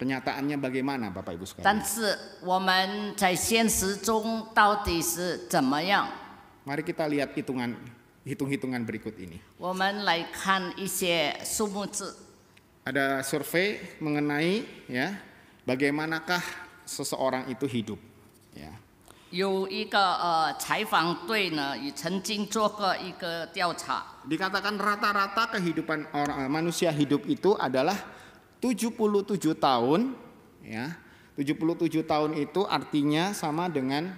S3: Kenyataannya bagaimana, Bapak Ibu sekalian?
S4: 但是我们在现实中到底是怎么样？
S3: Mari kita lihat hitung-hitungan berikut ini.
S4: 我们来看一些数目字。
S3: Ada survei mengenai ya bagaimanakah seseorang itu hidup. Ya.
S4: 有一个采访队呢，也曾经做过一个调查。
S3: Dikatakan rata-rata kehidupan manusia hidup itu adalah 77 tahun, ya. 77 tahun itu artinya sama dengan,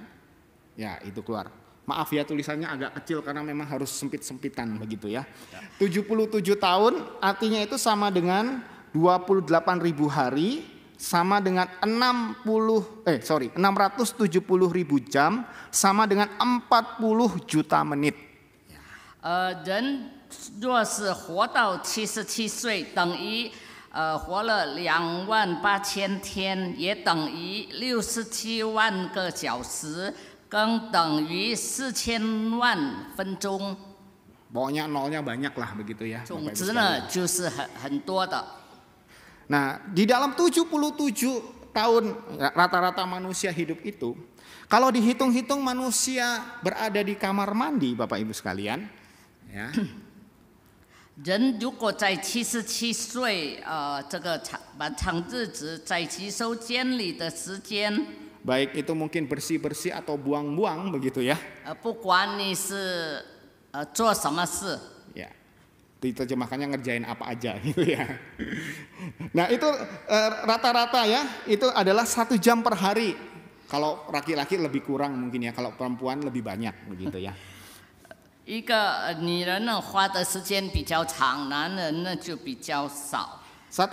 S3: ya itu keluar. Maaf ya tulisannya agak kecil karena memang harus sempit-sempitan begitu ya. 77 tahun artinya itu sama dengan 28.000 hari, sama dengan 670.000 jam, sama dengan 40 juta menit.
S4: 人若是活到77岁，等于活了28000天，也等于67万个小时，更等于4000万分钟。
S3: Pokoknya nolnya banyak lah begitu ya.
S4: 总之呢，就是很多的。
S3: Nah, di dalam 77 tahun rata-rata manusia hidup itu, kalau dihitung-hitung manusia berada di kamar mandi, Bapak Ibu sekalian, ya.
S4: 人如果在77岁，这个蛮长日子在洗手间里的时间，
S3: baik itu mungkin bersih-bersih atau buang-buang begitu ya.
S4: 不管你是做什么事，
S3: Ya. Diterjemahkannya ngerjain apa aja gitu ya. Nah itu rata-rata ya, itu adalah 1 jam per hari. Kalau laki-laki lebih kurang mungkin ya, kalau perempuan lebih banyak begitu ya.
S4: 一个女人呢花的时间比较长，男人呢就比较少。
S3: 1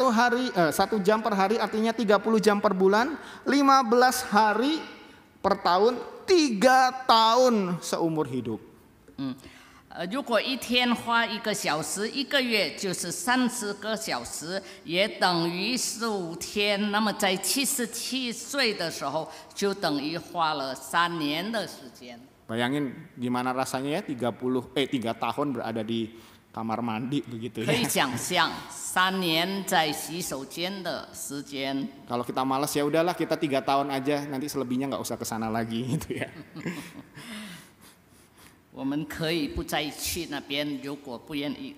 S3: jam per hari artinya 30 jam per bulan, 15 hari per tahun, 3 tahun seumur hidup.
S4: 如果一天花1个小时，1个月就是30个小时，也等于15天。那么在77岁的时候，就等于花了3年的时间。
S3: Bayangin gimana rasanya ya 3 tahun berada di kamar mandi begitu
S4: 可以
S3: ya.
S4: 想象3年在洗手间的时间。
S3: Kalau kita malas ya udahlah kita 3 tahun aja, nanti selebihnya nggak usah kesana lagi gitu ya.
S4: 我们可以不再去那边，如果不愿意。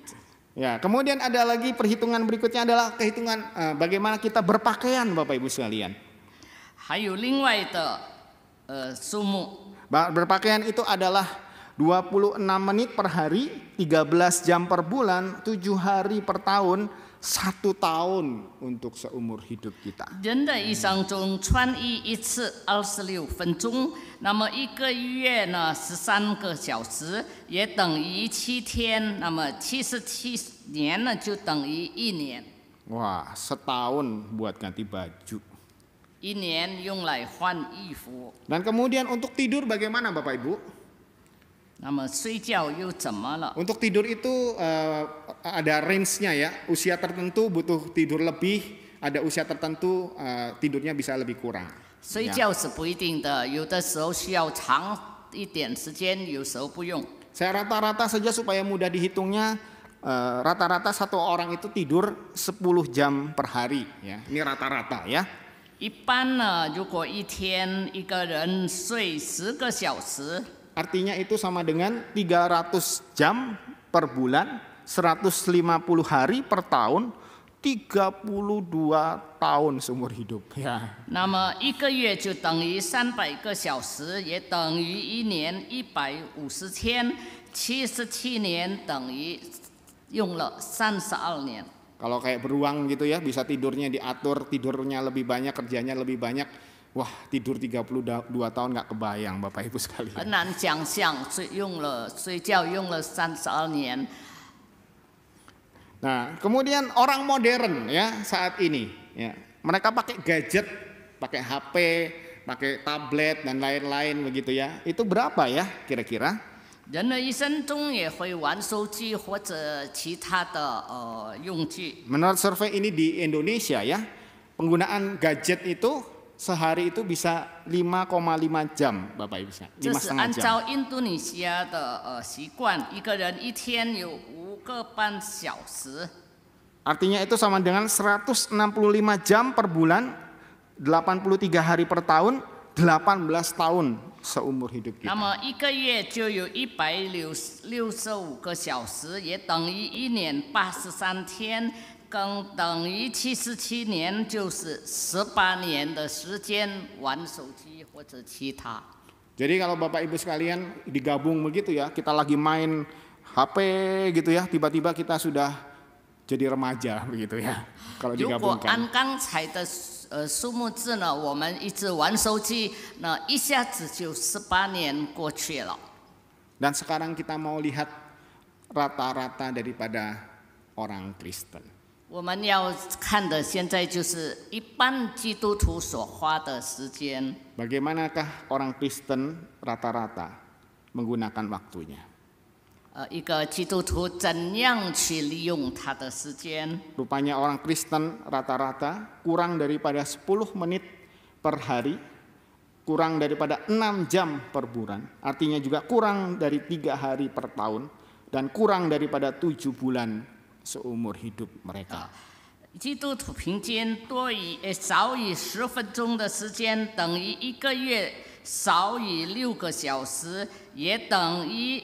S3: Ya, kemudian ada lagi perhitungan berikutnya adalah kehitungan bagaimana kita berpakaian Bapak Ibu sekalian.
S4: 还有另外的数目，
S3: Berpakaian itu adalah 26 menit per hari, 13 jam per bulan, 7 hari per tahun, 1 tahun untuk seumur hidup kita.
S4: 人的一生中穿衣1次26分钟，那么1个月呢13个小时，也等于7天，那么77年呢就等于1年。
S3: Wah, setahun buat ganti baju.
S4: 1年用来换衣服，
S3: Dan kemudian untuk tidur bagaimana Bapak Ibu?
S4: 那么睡觉又怎么了？
S3: Untuk tidur itu ada range-nya ya. Usia tertentu butuh tidur lebih, ada usia tertentu tidurnya bisa lebih kurang.
S4: 睡觉是不一定的，有的时候需要长一点时间，有时候不用。
S3: Saya rata-rata saja supaya mudah dihitungnya, rata-rata satu orang itu tidur 10 jam per hari ya. Ini rata-rata ya.
S4: 一般呢，如果一天一个人睡10个小时，
S3: Artinya itu sama dengan 300 jam per bulan, 150 hari per tahun, 32 tahun seumur hidup ya.
S4: 那么1个月就等于300个小时，也等于1年150天，77年等于用了32年。
S3: Kalau kayak beruang gitu ya, bisa tidurnya diatur, tidurnya lebih banyak, kerjanya lebih banyak. Wah, tidur 32 tahun nggak kebayang Bapak Ibu sekalian.
S4: 很难想象，睡觉用了32年。
S3: Nah, kemudian orang modern ya saat ini ya, mereka pakai gadget, pakai HP, pakai tablet dan lain-lain begitu ya. Itu berapa ya kira-kira?
S4: 人的一生中也会玩手机或者其他的用具。
S3: Menurut survei ini di Indonesia ya, penggunaan gadget itu sehari itu bisa 5,5 jam Bapak Ibu sekalian.
S4: 这是按
S3: 5,5 jam.
S4: 照印度尼西亚的习惯，一个人一天有5个半小时。
S3: Artinya itu sama dengan 165 jam per bulan, 83 hari per tahun, 18 tahun seumur hidup
S4: 那
S3: kita.
S4: 么1个月就有165个小时，也等于1年83天，更等于77年，就是18年的时间玩手机或者其他。
S3: Jadi kalau Bapak Ibu sekalian digabung begitu ya, kita lagi main HP gitu ya, tiba-tiba kita sudah jadi remaja begitu ya. Kalau
S4: 如果
S3: digabungkan.
S4: 按刚才的数目字呢，我们一直玩手机，那一下子就18年过去了。
S3: Dan sekarang kita mau lihat rata-rata daripada orang Kristen.
S4: 我们要看的现在就是一般基督徒所花的时间。
S3: Bagaimanakah orang Kristen rata-rata menggunakan waktunya?
S4: 一个基督徒怎样去利用他的时间？
S3: Rupanya orang Kristen rata-rata kurang daripada 10 menit per hari, kurang daripada 6 jam per bulan, artinya juga kurang dari 3 hari per tahun, dan kurang daripada 7 bulan seumur hidup mereka.
S4: 基督徒平均少于10分钟的时间，等于1个月少于6个小时，也等于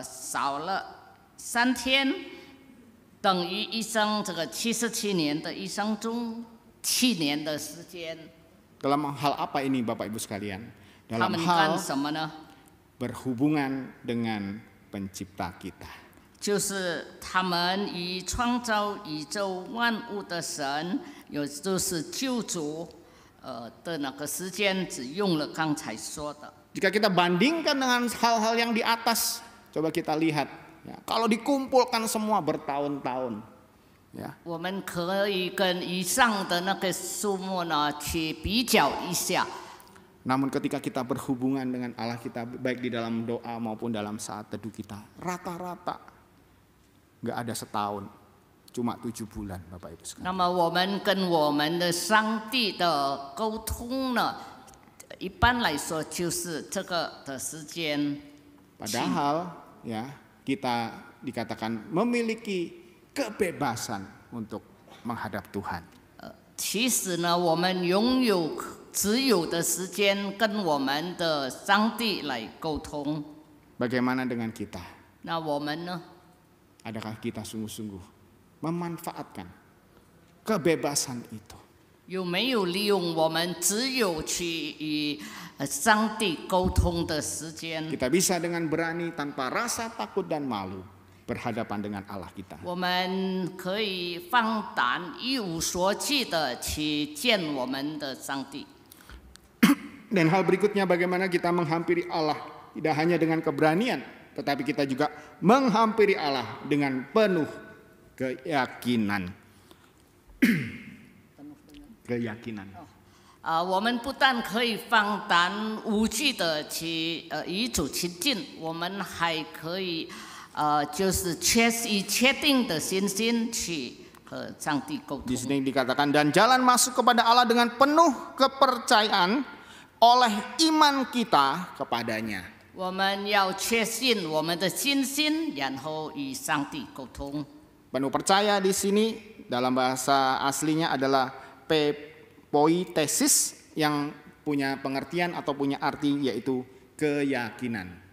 S4: 少了3天，等于一生这个77年的一生中7年的时间。
S3: Dalam hal apa ini Bapak Ibu sekalian?
S4: 他
S3: Dalam
S4: 们干
S3: hal
S4: 什么呢？
S3: berhubungan dengan pencipta kita.
S4: 就是他们以创造宇宙万物的神，也就是救主的那个时间，只用了刚才说的。
S3: Jika kita bandingkan dengan hal-hal yang di atas, coba kita lihat. Ya, kalau dikumpulkan semua bertahun-tahun, ya.
S4: 我们可以跟以上的那个数目呢去比较一下。
S3: Namun ketika kita berhubungan dengan Allah kita, baik di dalam doa maupun dalam saat teduh kita, rata-rata nggak ada setahun, cuma 7 bulan, Bapak Ibu sekalian.
S4: 那么我们跟我们的上帝的沟通呢，一般来说就是这个的时间。
S3: Padahal ya kita dikatakan memiliki kebebasan untuk menghadap Tuhan.
S4: 其实呢，我们拥有只有的时间跟我们的上帝来沟通。
S3: Bagaimana dengan kita?
S4: 那我们呢？
S3: Adakah kita sungguh-sungguh memanfaatkan kebebasan itu?
S4: 有没有利用我们只有去与上帝沟通的时间？
S3: Kita bisa dengan berani tanpa rasa takut dan malu berhadapan dengan Allah kita.
S4: 我们可以放胆一无所惧的去见我们的上帝。
S3: Dan hal berikutnya bagaimana kita menghampiri Allah tidak hanya dengan keberanian, tetapi kita juga menghampiri Allah dengan penuh keyakinan. Keyakinan.
S4: 我们不但可以放胆无惧的去与主亲近，我们还可以就是以确定的信心去和上帝沟
S3: Di
S4: 通。
S3: sini dikatakan dan jalan masuk kepada Allah dengan penuh kepercayaan oleh iman kita kepadanya.
S4: 我们要确信我们的信心，然后与上帝沟通。
S3: Penuh percaya di sini dalam bahasa aslinya adalah poiesis yang punya pengertian atau punya arti yaitu keyakinan.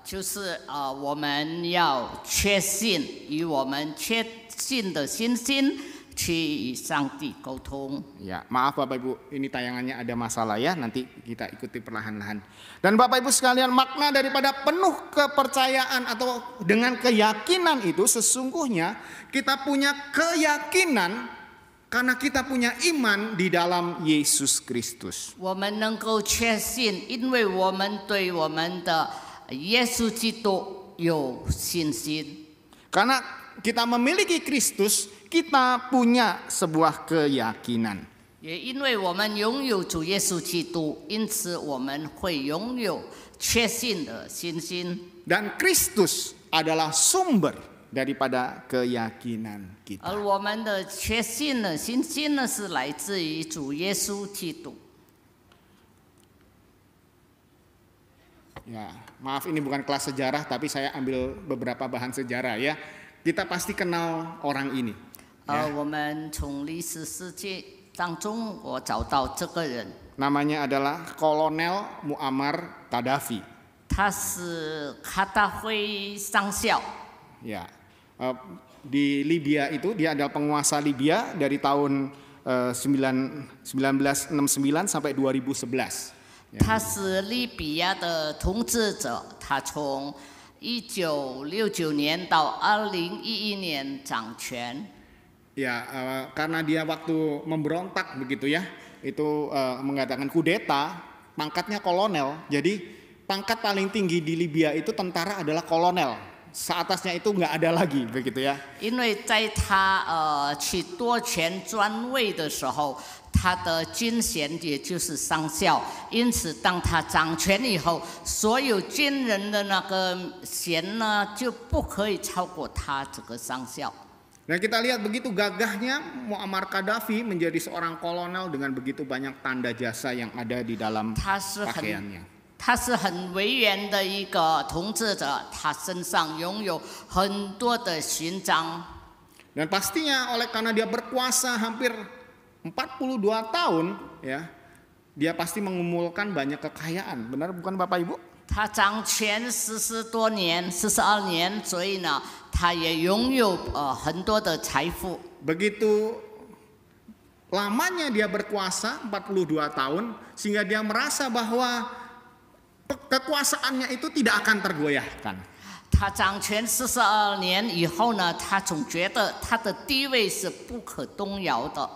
S4: 就是我们要确信，与我们确信的信心去与上帝沟通。
S3: Ya, maaf Bapak Ibu, ini tayangannya ada masalah ya, nanti kita ikuti perlahan-lahan. Dan Bapak Ibu sekalian, makna daripada penuh kepercayaan atau dengan keyakinan itu sesungguhnya kita punya keyakinan karena kita punya iman di dalam Yesus Kristus.
S4: 我们能够确信，因为我们对我们的耶稣基督有信心。
S3: Karena kita memiliki Kristus, kita punya sebuah keyakinan.
S4: 也因为我们拥有主耶稣基督，因此我们会拥有确信的信心。
S3: Dan Kristus adalah sumber daripada keyakinan
S4: 而
S3: kita.
S4: 我们的确信的信心呢，是来自于主耶稣基督。
S3: Ya, maaf ini bukan kelas sejarah tapi saya ambil beberapa bahan sejarah ya. Kita pasti kenal orang ini.
S4: 我们从历史世界当中，我找到这个人，
S3: Namanya adalah Kolonel Muammar Gaddafi.
S4: 他是卡达菲上校。
S3: Ya, di Libya itu dia adalah penguasa Libya dari tahun 1969 sampai 2011.
S4: 他是利比亚的统治者，他从1969年到2011年掌权。
S3: Ya, karena dia waktu memberontak begitu ya, itu mengatakan kudeta, pangkatnya kolonel. Jadi pangkat paling tinggi di Libya itu tentara adalah kolonel. Seatasnya itu nggak ada lagi begitu ya.
S4: 因为在他去夺权专位的时候，他的军衔也就是上校，因此当他掌权以后，所有军人的那个衔呢就不可以超过他这个上校。
S3: Nah kita lihat begitu gagahnya Muammar Gaddafi menjadi seorang kolonel dengan begitu banyak tanda jasa yang ada di dalam pakaiannya.
S4: 他是很威严的一个统治者，他身上拥有很多的勋章。
S3: Dan pastinya karena dia berkuasa hampir 42 tahun ya, dia pasti mengumpulkan banyak kekayaan. Benar bukan Bapak Ibu?
S4: 他掌权42年，所以呢，他也拥有很多的财富。
S3: Begitu lamanya dia berkuasa 42 tahun sehingga dia merasa bahwa kekuasaannya itu tidak akan tergoyahkan.
S4: 他掌权42年以后呢，他总觉得他的地位是不可动摇的。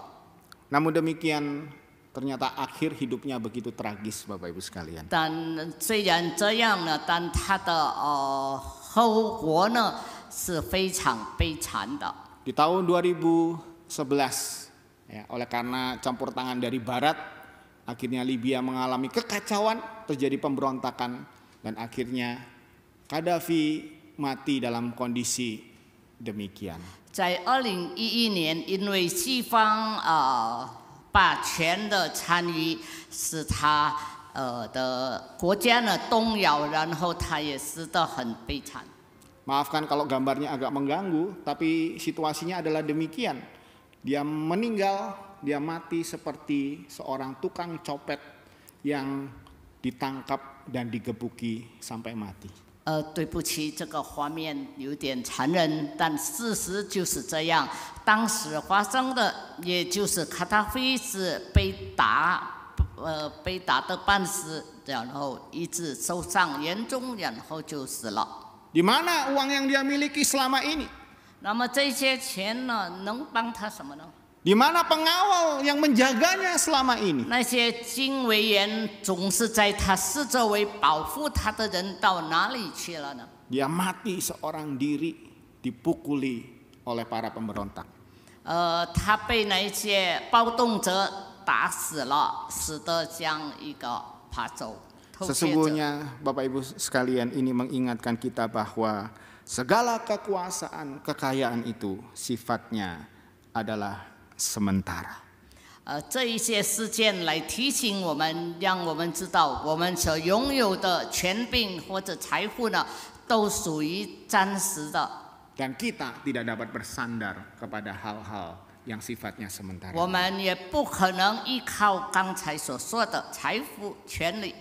S3: Namun demikian, ternyata akhir hidupnya begitu tragis, Bapak Ibu sekalian.
S4: 但虽然这样呢，但他的后果呢是非常悲惨的。
S3: Di tahun 2011, ya, oleh karena campur tangan dari Barat, akhirnya Libya mengalami kekacauan, terjadi pemberontakan, dan akhirnya Gaddafi mati dalam kondisi demikian.
S4: 在2011年，因为西方霸权的参与，使他的国家呢动摇，然后他也死得很悲惨。
S3: Maafkan kalau gambarnya agak mengganggu, tapi situasinya adalah demikian. Dia meninggal, dia mati seperti seorang tukang copet yang ditangkap dan digebuki sampai mati.
S4: 对不起，这个画面有点残忍，但事实就是这样。当时发生的，也就是卡达菲是被打得半死，然后一直受伤严重，然后就死了。
S3: Di mana uang yang dia miliki selama ini?
S4: 那么这些钱呢，能帮他什么呢？
S3: Di mana pengawal yang menjaganya selama ini?
S4: 那些警卫员总是在他四周围保护他的人到哪里去了呢？
S3: Dia mati seorang diri, dipukuli oleh para pemberontak.
S4: 他被那些暴动者打死了，死得像一个扒手。
S3: Sesungguhnya Bapak Ibu sekalian, ini mengingatkan kita bahwa segala kekuasaan, kekayaan itu sifatnya adalah sementara.
S4: 这一些事件来提醒我们，让我们知道我们所拥有的权柄或者财富呢，都属于暂时的。
S3: Dan kita tidak dapat bersandar kepada hal-hal yang sifatnya sementara.
S4: 我们也不可能依靠刚才所说的财富、权利。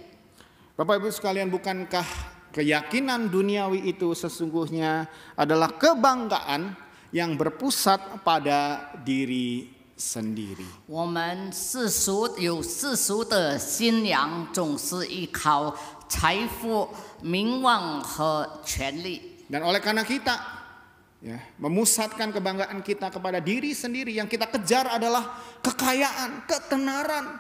S3: Bapak Ibu sekalian, bukankah keyakinan duniawi itu sesungguhnya adalah kebanggaan yang berpusat pada diri sendiri?
S4: 我们世俗有世俗的信仰，总是依靠财富、名望和权利。
S3: Dan oleh karena kita memusatkan kebanggaan kita kepada diri sendiri, yang kita kejar adalah kekayaan, ketenaran,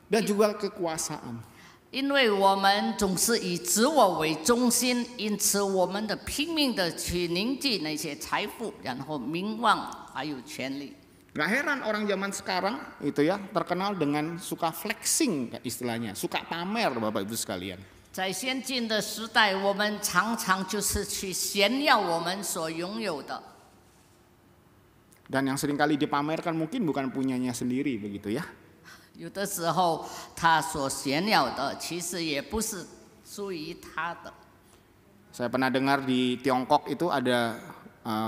S3: dan juga kekuasaan.
S4: 因为我们总是以自我为中心，因此我们的拼命的去凝聚那些财富，然后名望还有权利。
S3: Gak heran orang zaman sekarang itu ya terkenal dengan suka flexing istilahnya, suka pamer, Bapak Ibu sekalian.
S4: 在先进的时代，我们常常就是去炫耀我们所拥有的。
S3: Dan yang seringkali dipamerkan mungkin bukan punyanya sendiri begitu ya.
S4: 有的时候，他所炫耀的其实也不是属于他的。
S3: Saya pernah dengar di Tiongkok itu ada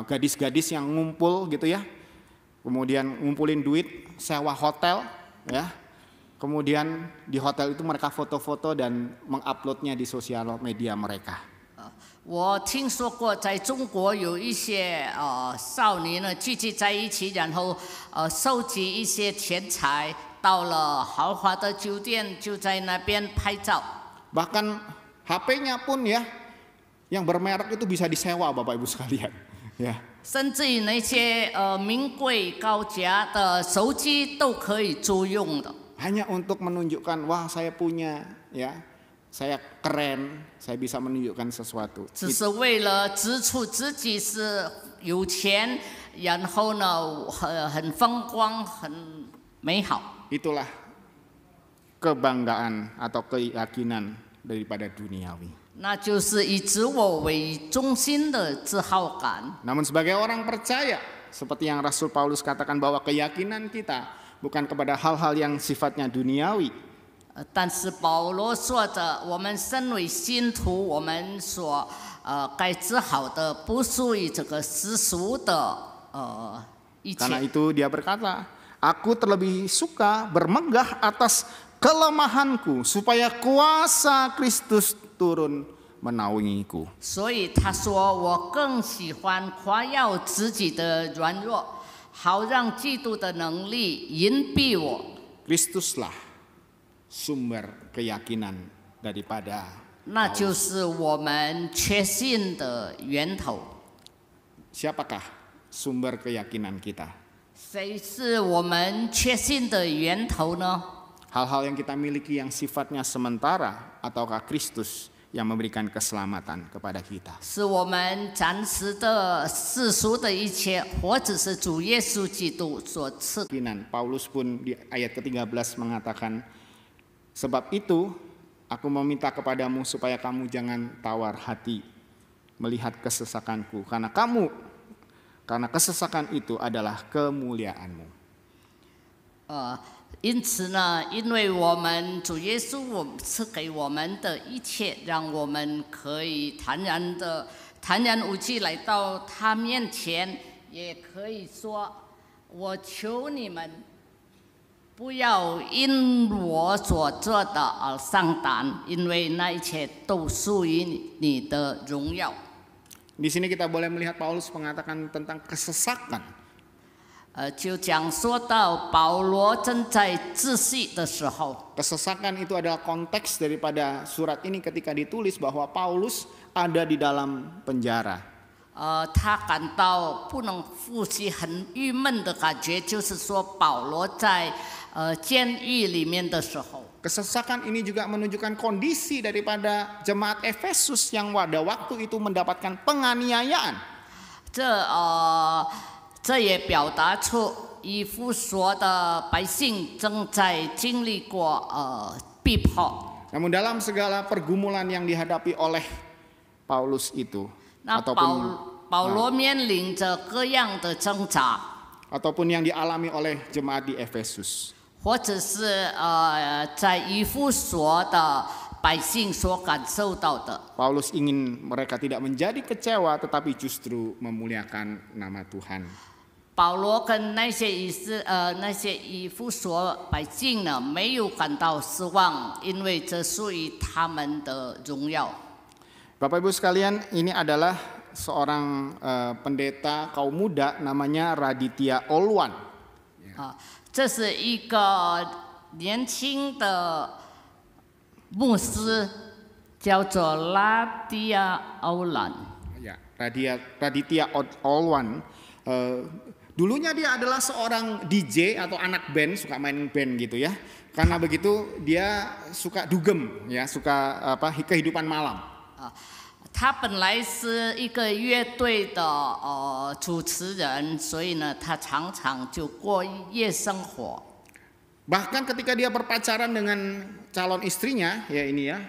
S3: gadis-gadis yang ngumpul gitu ya. Kemudian ngumpulin duit, sewa hotel ya. Kemudian di hotel itu mereka foto-foto dan menguploadnya di sosial media mereka.
S4: 我听说过，在中国有一些少年呢聚集在一起，然后收集一些钱财，到了豪华的酒店，就在那边拍照。
S3: Bahkan HP-nya pun ya yang bermerek itu bisa disewa, Bapak Ibu sekalian. Ya.
S4: 甚至于那些名贵高价的手机都可以租用的。
S3: Hanya untuk menunjukkan, wah saya punya, ya, saya keren, saya bisa menunjukkan sesuatu.
S4: 只是为了指出自己是有钱，然后呢很风光、很美好。
S3: Itulah kebanggaan atau keyakinan daripada duniawi.
S4: 那就是以自我为中心的自豪感。
S3: Namun sebagai orang percaya, seperti yang Rasul Paulus katakan bahwa keyakinan kita bukan kepada hal-hal yang sifatnya duniawi.
S4: 但是保罗说着，我们身为信徒，我们所该自豪的不属于这个世俗的一
S3: Karena
S4: 切。
S3: itu dia berkata, aku terlebih suka bermegah atas kelemahanku supaya kuasa Kristus turun menaungiku.
S4: 所以他说，我更喜欢夸耀自己的软弱，好让基督的能力隐蔽我。
S3: Kristuslah sumber keyakinan daripada
S4: 那就是我们确信的源头。
S3: Siapakah sumber keyakinan kita?
S4: 谁是我们确信的源头呢？
S3: Hal-hal yang kita miliki yang sifatnya sementara ataukah Kristus yang memberikan keselamatan kepada kita?
S4: 是我们暂时的世俗的一切，或者是主耶稣基督所赐。
S3: Paulus pun di ayat ke-13 mengatakan, sebab itu aku meminta kepadamu supaya kamu jangan tawar hati melihat kesesakanku, karena kesesakan itu adalah kemuliaanmu.
S4: 因此呢，因为我们主耶稣赐给我们的一切，让我们可以坦然无惧来到他面前，也可以说：我求你们不要因我所做的而上胆，因为那一切都属于你的荣耀。
S3: Di sini kita boleh melihat Paulus mengatakan tentang kesesakan.
S4: 就讲说到保罗正在窒息的时候，
S3: Kesesakan itu adalah konteks daripada surat ini ketika ditulis bahwa Paulus ada di dalam penjara.
S4: 他感到不能呼吸，很郁闷的感觉，就是说保罗在监狱里面的时候。
S3: Kesesakan ini juga menunjukkan kondisi daripada jemaat Efesus yang pada waktu itu mendapatkan penganiayaan.
S4: 这也表达出以弗所的百姓正在经历过逼迫。
S3: Namun dalam segala pergumulan yang dihadapi oleh Paulus itu,
S4: 那保罗面临着各样的挣扎，
S3: ataupun yang dialami oleh jemaat di Efesus.
S4: 或者是在以弗所的百姓所感受到的。
S3: Paulus ingin mereka tidak menjadi kecewa tetapi justru memuliakan nama Tuhan.
S4: 保罗跟那些以弗所百姓呢，没有感到失望，因为这属于他们的荣耀。
S3: Bapak Ibu sekalian, ini adalah seorang pendeta kaum muda namanya Raditya Olwan.
S4: 这是一个年轻的牧师，叫做拉迪亚欧兰。
S3: Ya, Raditya Olwan. Dulunya dia adalah seorang DJ atau anak band, suka main band gitu ya. Karena begitu dia suka dugem ya, suka kehidupan malam.
S4: 他本来是一个乐队的主持人，所以呢，他常常就过夜生活。
S3: Bahkan ketika dia berpacaran dengan calon istrinya, ya ini ya,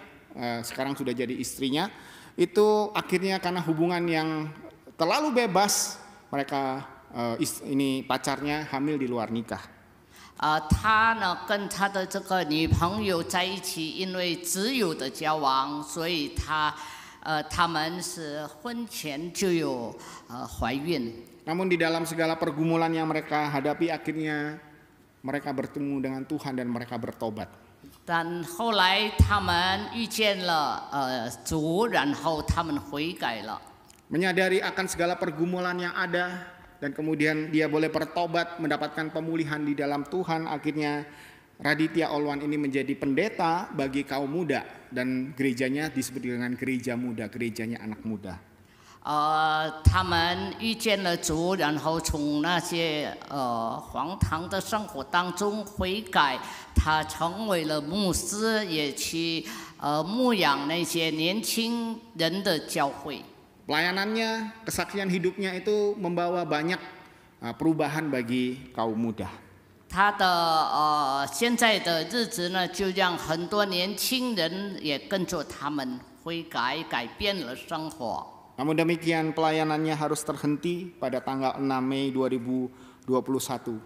S3: sekarang sudah jadi istrinya, itu akhirnya karena hubungan yang terlalu bebas, mereka ini pacarnya hamil di luar nikah.
S4: 他呢跟他的这个女朋友在一起，因为自由的交往，所以他们是婚前就有怀孕。
S3: Namun di dalam segala pergumulan yang mereka hadapi, akhirnya mereka bertemu dengan Tuhan dan mereka bertobat.
S4: 但后来他们遇见了主，然后他们悔改了。
S3: Menyadari akan segala pergumulan yang ada dan kemudian dia boleh bertobat, mendapatkan pemulihan di dalam Tuhan. Akhirnya Raditya Olwan ini menjadi pendeta bagi kaum muda dan gerejanya disebut dengan gereja muda, gerejanya anak muda.
S4: 他们遇见了主，然后从那些荒唐的生活当中悔改，他成为了牧师，也去牧养那些年轻人的教会。
S3: Pelayanannya, kesaksian hidupnya itu membawa banyak perubahan bagi kaum muda.
S4: 他的现在的日子呢，就让很多年轻人也跟着他们悔改，改变了生活。
S3: Namun demikian pelayanannya harus terhenti pada tanggal 6 Mei 2021.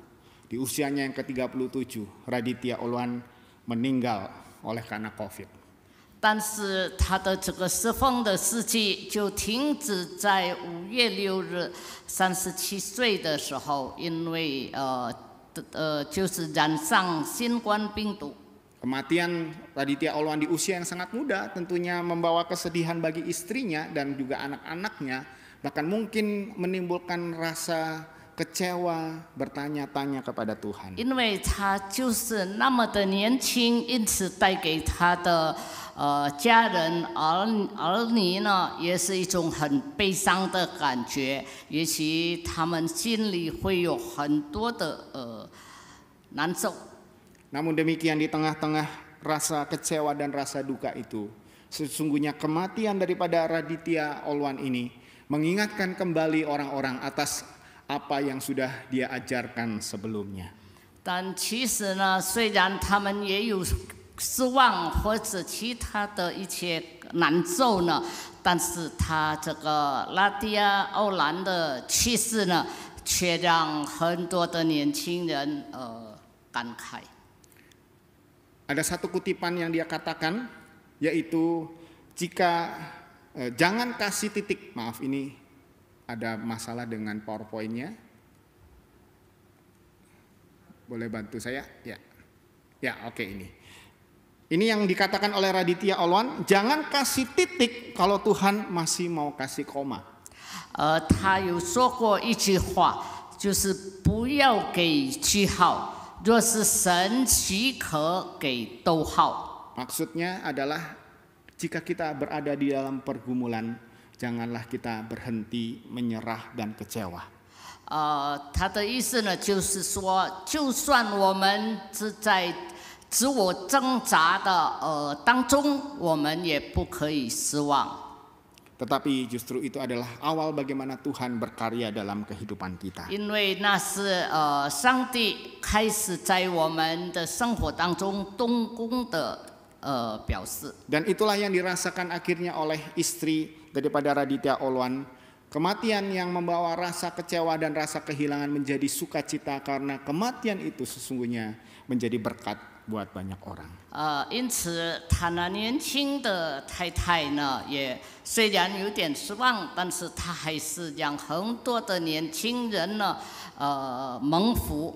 S3: Di usianya yang ke-37, Raditya Olwan meninggal oleh karena COVID.
S4: 但是他的这个侍奉的事迹就停止在5月6日，37岁的时候，因为就是染上新冠病毒。
S3: Kematian Raditya Olwan di usia yang sangat muda tentunya membawa kesedihan bagi istrinya dan juga anak-anaknya, bahkan mungkin menimbulkan rasa kecewa, bertanya-tanya kepada Tuhan.
S4: 因为他就是那么的年轻，因此带给他的家人儿女呢，也是一种很悲伤的感觉，也许他们心里会有很多的难受。
S3: Namun demikian di tengah-tengah rasa kecewa dan rasa duka itu, sesungguhnya kematian daripada Raditya Olwan ini mengingatkan kembali orang-orang atas apa yang sudah dia ajarkan sebelumnya.
S4: 但其实呢，虽然他们也有失望或者其他的一些难受呢，但是他这个拉蒂亚欧兰的去世呢，却让很多的年轻人感慨。
S3: Ada satu kutipan yang dia katakan, yaitu jika jangan kasih titik, maaf ini ada masalah dengan PowerPoint-nya. Boleh bantu saya? Ya, oke ini. Ini yang dikatakan oleh Raditya Olwan, jangan kasih titik kalau Tuhan masih mau kasih koma.
S4: 他有说过一句话，就是不要给句号。 若是神许可给逗号。
S3: Maksudnya adalah jika kita berada di dalam pergumulan, janganlah kita berhenti menyerah dan kecewa.
S4: 他的意思呢，就是说，就算我们是在自我挣扎的当中，我们也不可以失望。
S3: Tetapi justru itu adalah awal bagaimana Tuhan berkarya dalam kehidupan kita.
S4: 因为那是上帝开始在我们的生活当中动工的表示。
S3: Dan itulah yang dirasakan akhirnya oleh istri daripada Raditya Olwan. Kematian yang membawa rasa kecewa dan rasa kehilangan menjadi sukacita karena kematian itu sesungguhnya menjadi berkat buat banyak orang.
S4: 因此，他那年轻的太太呢，也虽然有点失望，但是他还是让很多的年轻人呢，蒙福。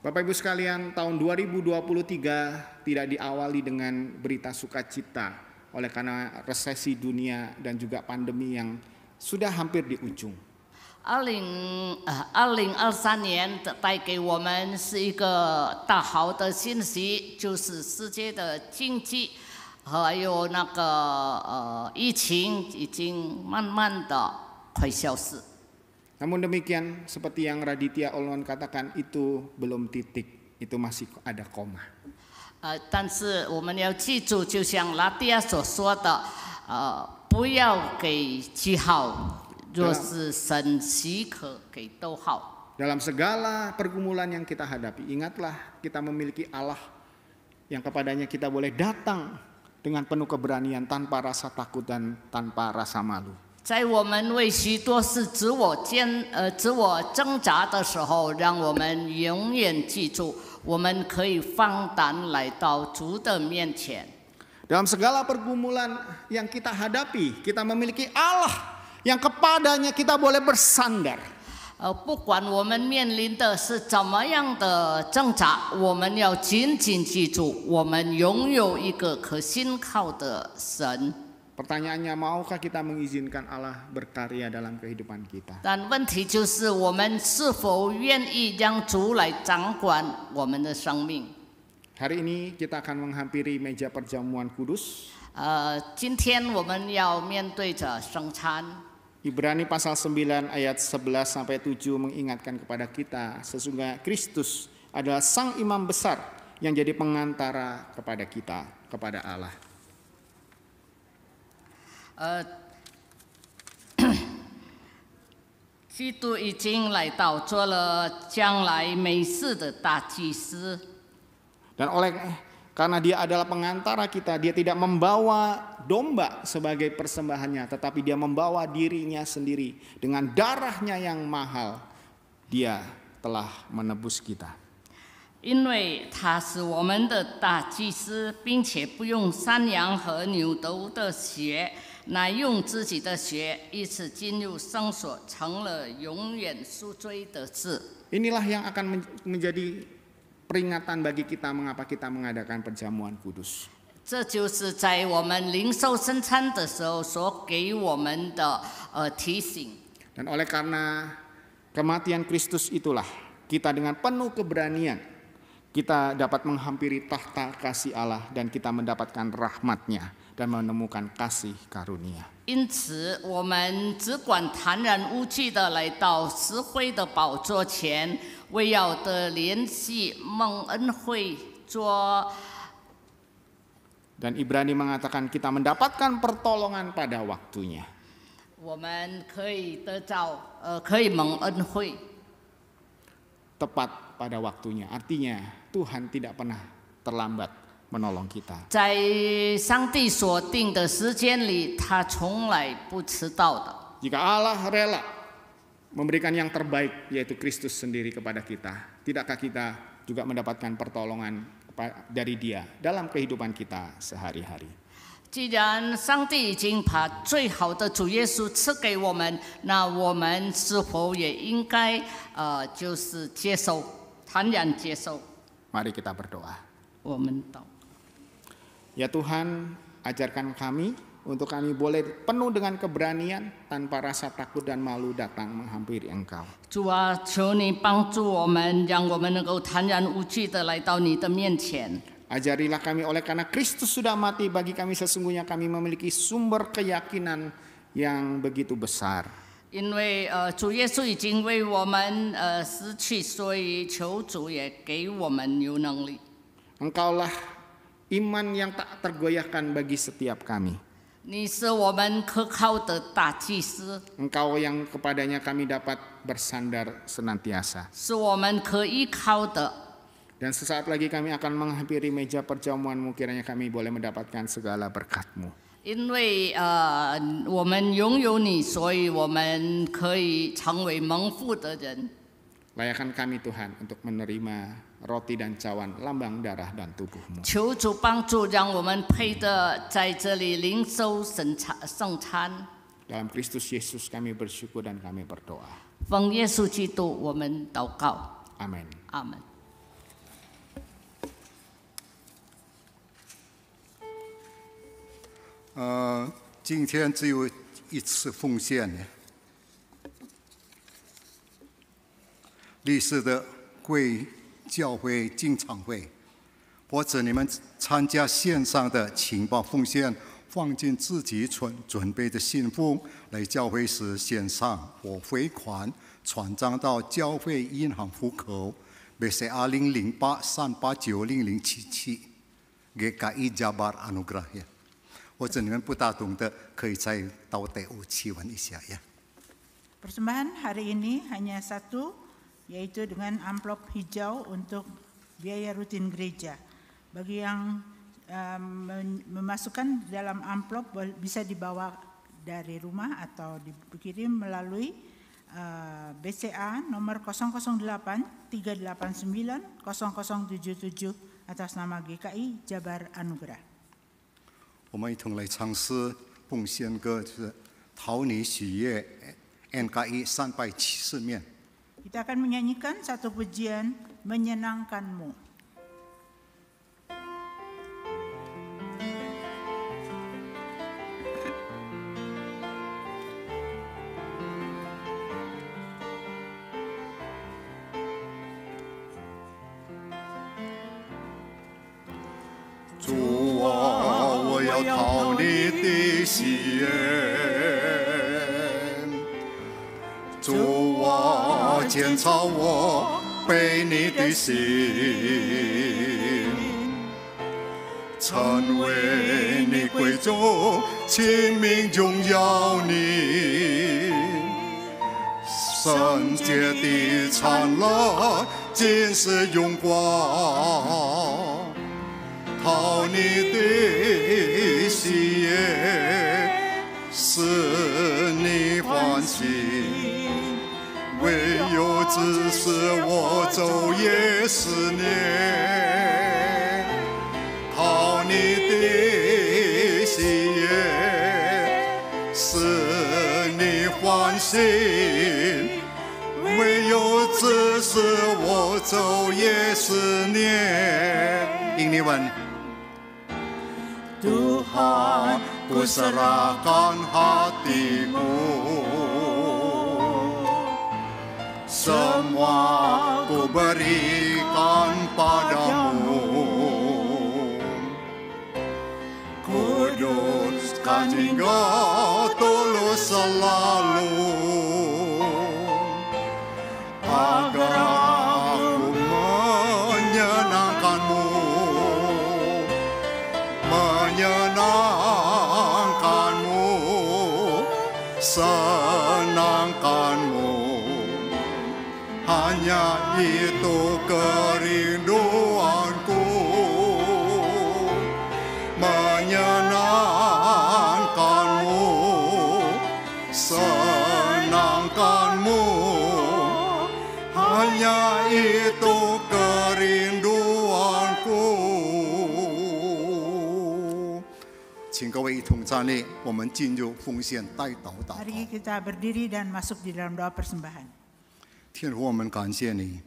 S3: Bapak Ibu sekalian, tahun 2023 tidak diawali dengan berita sukacita oleh karena resesi dunia dan juga pandemi yang sudah hampir di ujung.
S4: 2023年带给我们是一个大好的信息，就是世界的经济还有那个疫情已经慢慢的快消失。
S3: Namun demikian, seperti yang Raditya Olwan katakan, itu belum titik, itu masih ada koma.
S4: 但是我们要记住，就像拉蒂亚所说的，不要给句号。 若是神许可给逗号。
S3: Dalam segala pergumulan yang kita hadapi, ingatlah kita memiliki Allah yang kepadanya kita boleh datang dengan penuh keberanian tanpa rasa takut dan tanpa rasa malu.
S4: 在我们为许多事自我挣扎的时候，让我们永远记住，我们可以放胆来到主的面前。
S3: Dalam segala pergumulan yang kita hadapi, kita memiliki Allah yang kepadanya kita boleh bersandar.
S4: 不管我们面临的是怎么样的挣扎，我们要紧紧记住，我们拥有一个可信靠的神。
S3: Pertanyaannya, maukah kita mengizinkan Allah berkarya dalam kehidupan kita?
S4: 但问题就是，我们是否愿意让主来掌管我们的生命？
S3: Hari ini kita akan menghampiri meja perjamuan kudus.
S4: 今天我们要面对着圣餐。
S3: Ibrani pasal 9 ayat 11 sampai 7 mengingatkan kepada kita sesungguhnya Kristus adalah sang imam besar yang jadi pengantara kepada kita kepada Allah.
S4: 基督已经来到，做了将来美事的大祭司。
S3: Dan karena dia adalah pengantara kita, dia tidak membawa domba sebagai persembahannya, tetapi dia membawa dirinya sendiri dengan darahnya yang mahal. Dia telah menebus kita.
S4: 因为他是我们的大祭司，并且不用山羊和牛犊的血，乃用自己的血一次进入圣所，成了永远赎罪的事。
S3: Inilah yang akan menjadi peringatan bagi kita mengapa kita mengadakan perjamuan kudus.
S4: 这就是在我们领受圣餐的时候所给我们的提醒。
S3: Dan oleh karena kematian Kristus itulah kita dengan penuh keberanian kita dapat menghampiri tahta kasih Allah dan kita mendapatkan rahmat-Nya dan menemukan kasih karunia.
S4: 因此，我们只管坦然无惧地来到慈惠的宝座前，为要得联系蒙恩惠做。
S3: Dan Ibrani mengatakan kita mendapatkan pertolongan pada waktunya.
S4: 我们可以得到，可以蒙恩惠。
S3: Tepat pada waktunya, artinya Tuhan tidak pernah terlambat menolong kita.
S4: 在上帝所定的时间里，他从来不迟到的。
S3: Jika Allah rela memberikan yang terbaik, yaitu Kristus sendiri kepada kita, tidakkah kita juga mendapatkan pertolongan dari Dia dalam kehidupan kita sehari-hari?
S4: 既然上帝已经把最好的主耶稣赐给我们，那我们是否也应该就是接受，坦然接受？
S3: Mari kita berdoa.
S4: 我们祷。
S3: Ya Tuhan, ajarkan kami untuk kami boleh penuh dengan keberanian tanpa rasa takut dan malu datang menghampiri Engkau.
S4: 主啊，求你帮助我们，让我们能够坦然无惧地来到你的面前。
S3: Ajarilah kami oleh karena Kristus sudah mati bagi kami, sesungguhnya kami memiliki sumber keyakinan yang begitu besar.
S4: 因为主耶稣已经为我们死去，所以求主也给我们有能力。
S3: Engkaulah iman yang tak tergoyahkan bagi setiap kami.
S4: 你是我们可靠的大祭司，
S3: Engkau yang kepadanya kami dapat bersandar senantiasa.
S4: 是我们可依靠的。
S3: Dan sesaat lagi kami akan menghampiri meja perjamuan-Mu, kiranya kami boleh mendapatkan segala berkat-Mu.
S4: 因为我们拥有你，所以我们可以成为蒙福的人。
S3: Layakan kami Tuhan untuk menerima roti dan cawan lambang darah dan tubuh-Mu.
S4: 求主帮助，让我们配得在这里领受圣餐。
S3: Dalam Kristus Yesus kami bersyukur dan kami berdoa.
S4: 奉耶稣基督，我们祷告。
S3: Amin.
S4: 阿门。
S1: 今天只有一次奉献呢。历史的贵教会经常会，或者你们参加线上的，请把奉献放进自己准备的信封，来教会时线上或汇款传账到教会银行户口，BCA 00838900077 GKI Jabar Anugerah ya。 或者你们不大懂的，可以在到队伍祈问一下ya。
S2: Persembahan hari ini hanya satu, yaitu dengan amplop hijau untuk biaya rutin gereja. Bagi yang memasukkan dalam amplop bisa dibawa dari rumah atau dikirim melalui BCA nomor 008 389 0077 atas nama GKI Jabar Anugerah.
S1: 我们一同来唱诗奉献歌，就是讨你喜悦 NKI 370面。
S2: Kita akan menyanyikan satu pujian menyenangkanmu.
S1: 主啊，我要讨你的喜悦。主啊，检查我背你的心，成为你贵重，亲民荣耀你。圣洁的灿烂，尽是荣光。 讨你的喜悦，使你欢喜。唯有指示我昼夜思念。讨你的喜悦，使你欢喜。唯有指示我昼夜思念。印尼文。 Tuhan, ku serahkan hatiku, semua ku berikan padamu. Kuduskan hingga tulus selalu, agar aku menyenangkanmu, menyenangkanmu, senangkanmu. Hanya itu kerinduanku, menyenangkanmu, senangkanmu. Hanya itu kerinduanku。请各位一同站立，我们进入奉献代祷祷告。
S2: Mari kita berdiri dan masuk di dalam doa persembahan.
S1: 天父，我们感谢你，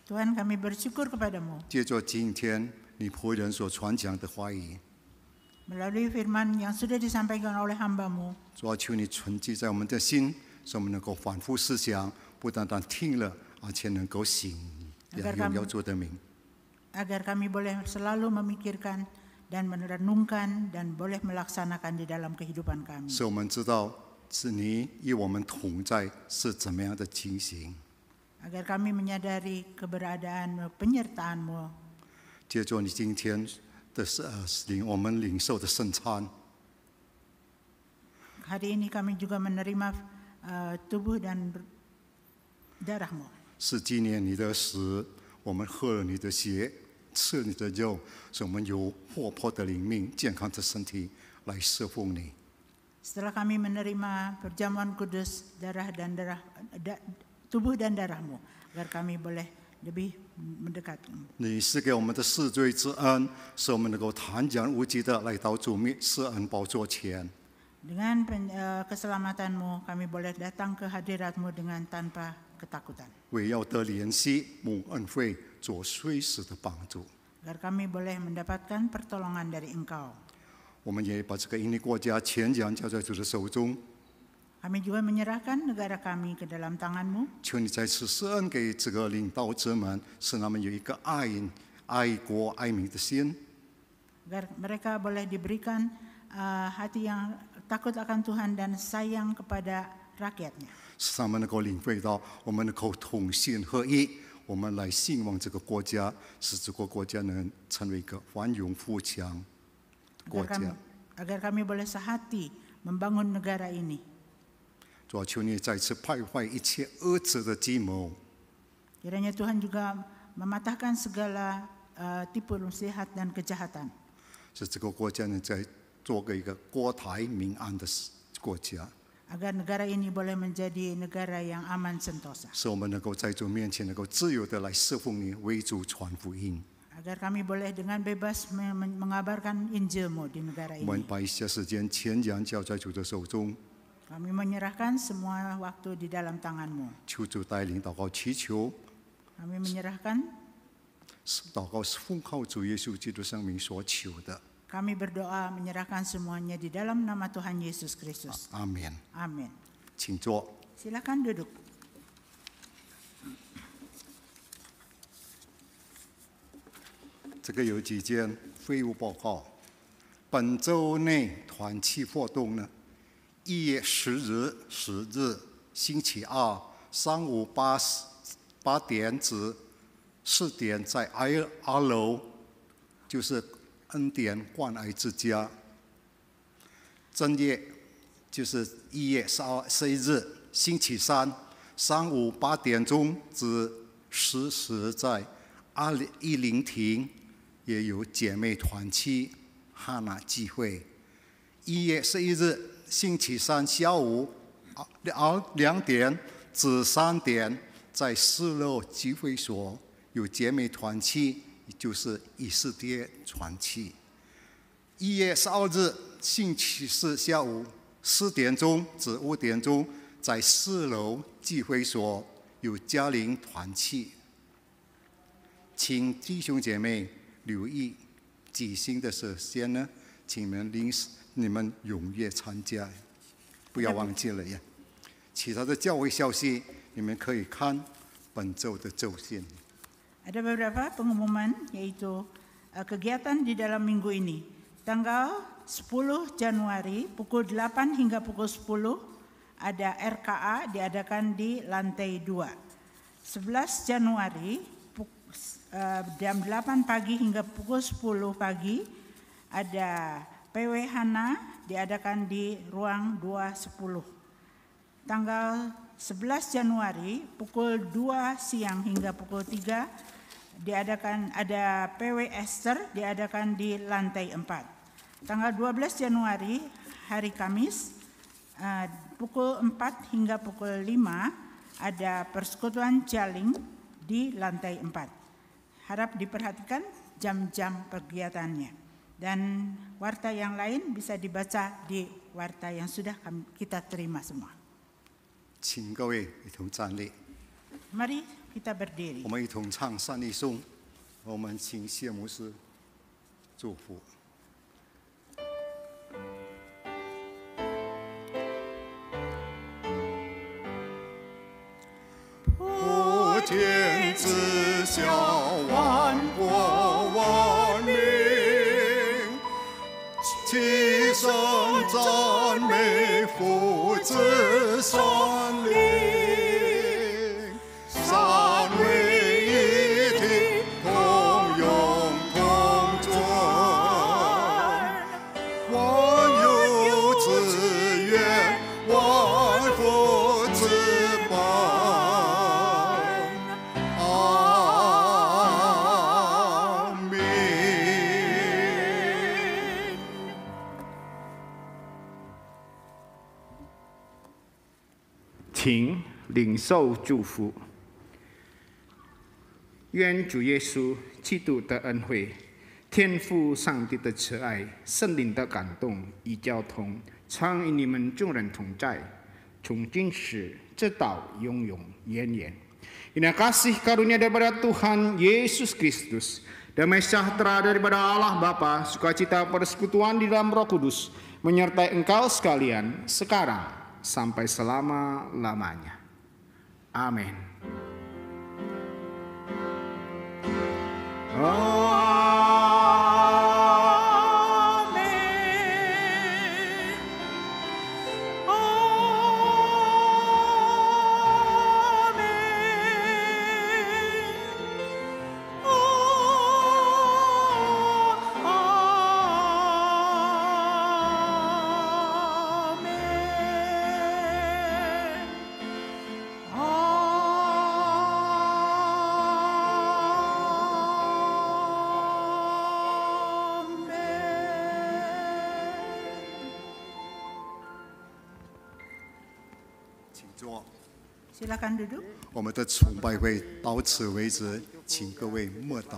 S2: Tuhan, kami bersyukur kepadamu
S1: 借着今天你仆人所传讲的话语，
S2: melalui firman yang sudah disampaikan oleh hamba-Mu.
S1: 主要求你存记在我们的心，使我们能够反复思想，不单单听了，而且能够行，荣耀主的名。
S2: Agar kami boleh selalu memikirkan dan merenungkan dan boleh melaksanakan di dalam kehidupan kami.
S1: 使我们知道是你与我们同在是怎么样的情形。
S2: Agar kami menyadari keberadaan-Mu, penyertaan-Mu.
S1: 借着你今天的我们领受的圣餐，
S2: Hari ini kami juga menerima tubuh dan darah-Mu.
S1: 是纪念你的死，我们喝了你的血，吃你的肉，使我们有活泼的灵命、健康的身体来侍奉你。
S2: Setelah kami menerima perjamuan kudus, tubuh dan darah-Mu, agar kami boleh lebih mendekat-Mu.
S1: 你是给我们的世罪之恩，使我们能够坦然无惧的来到主施恩宝座前。
S2: Dengan keselamatan-Mu, kami boleh datang ke hadirat-Mu dengan tanpa ketakutan.
S1: 为要得怜惜、蒙恩惠、做随时的帮助。
S2: Agar kami boleh mendapatkan pertolongan dari Engkau.
S1: 我们也把这个印尼国家全然交在主的手中。
S2: Kami juga menyerahkan negara kami ke dalam tangan-Mu.
S1: 求你再次施恩给这个领导者们，使他们有一个爱国爱民的心。
S2: Agar mereka boleh diberikan hati yang takut akan Tuhan dan sayang kepada rakyatnya.
S1: 使他们能够领会到，我们能够同心合一，我们来兴旺这个国家，使这个国家能成为一个繁荣富强国家。
S2: Agar kami boleh sehati membangun negara ini.
S1: 主要求你再次败坏一切恶者的计谋，
S2: Kiranya Tuhan juga mematahkan segala tipu muslihat dan kejahatan.
S1: 使这个国家能再做个一个国泰民安的国家。
S2: Agar negara ini boleh menjadi negara yang aman sentosa.
S1: 使我们能够在主面前能够自由的来侍奉你，为主传福音。
S2: Agar kami boleh dengan bebas mengabarkan Injil-Mu di negara
S1: 我们
S2: ini.
S1: 把一些时间全然交在主的手中，
S2: Kami menyerahkan semua waktu di dalam tangan-Mu.
S1: 求主带领祷告祈求，
S2: Kami menyerahkan,
S1: 祷告是奉靠主耶稣基督圣名所求的。
S2: kami berdoa menyerahkan semuanya di dalam nama Tuhan Yesus Kristus.
S1: 阿门。
S2: Amin.
S1: 请坐。
S2: Silakan duduk.
S1: 这个有几件会务报告。本周内团契活动呢，1月10日星期二上午8点至4点在2楼，就是恩典关爱之家。正月就是1月11日星期三上午8点钟至10时在210亭。 也有姐妹团契哈拿聚会。1月11日星期三下午2点至3点，在4楼聚会所有姐妹团契，就是以色列团契。1月12日星期四下午4点钟至5点钟，在4楼聚会所有家庭团契。请弟兄姐妹 留意举行的时间呢，请你们踊跃参加，不要忘记了呀。其他的教会消息，你们可以看本周的周信。
S2: Ada beberapa pengumuman, yaitu kegiatan di dalam minggu ini. Tanggal 10 Januari pukul 8 hingga pukul 10 ada RKA diadakan di lantai 2. 11 Januari jam 8 pagi hingga pukul 10 pagi ada PW Hana diadakan di ruang 210. Tanggal 11 Januari pukul 2 siang hingga pukul 3 diadakan ada PW Esther diadakan di lantai 4. Tanggal 12 Januari hari Kamis pukul 4 hingga pukul 5 ada persekutuan Jaling di lantai 4. Harap diperhatikan jam-jam kegiatannya. Dan warta yang lain bisa dibaca di warta yang sudah kita terima semua.
S1: 请各位一同站立，
S2: Mari kita berdiri.
S1: 我们一同唱三一颂。我们请谢牧师祝福。普天之下，万国万民，齐声赞美父子圣灵，三位一体，同用同尊，万有之源，万福之本。阿门。
S3: 请领受祝福。愿主耶稣基督的恩惠、天父上帝的慈爱、圣灵的感动与交通，常与你们众人同在，从今时直到永永远远。Inilah kasih karunia daripada Tuhan Yesus Kristus, damai sejahtera daripada Allah Bapa, sukacita persekutuan di dalam Roh Kudus, menyertai engkau sekalian sekarang sampai selama-lamanya. Amin.
S2: Silakan duduk.
S1: 我们的崇拜会到此为止，请各位默祷。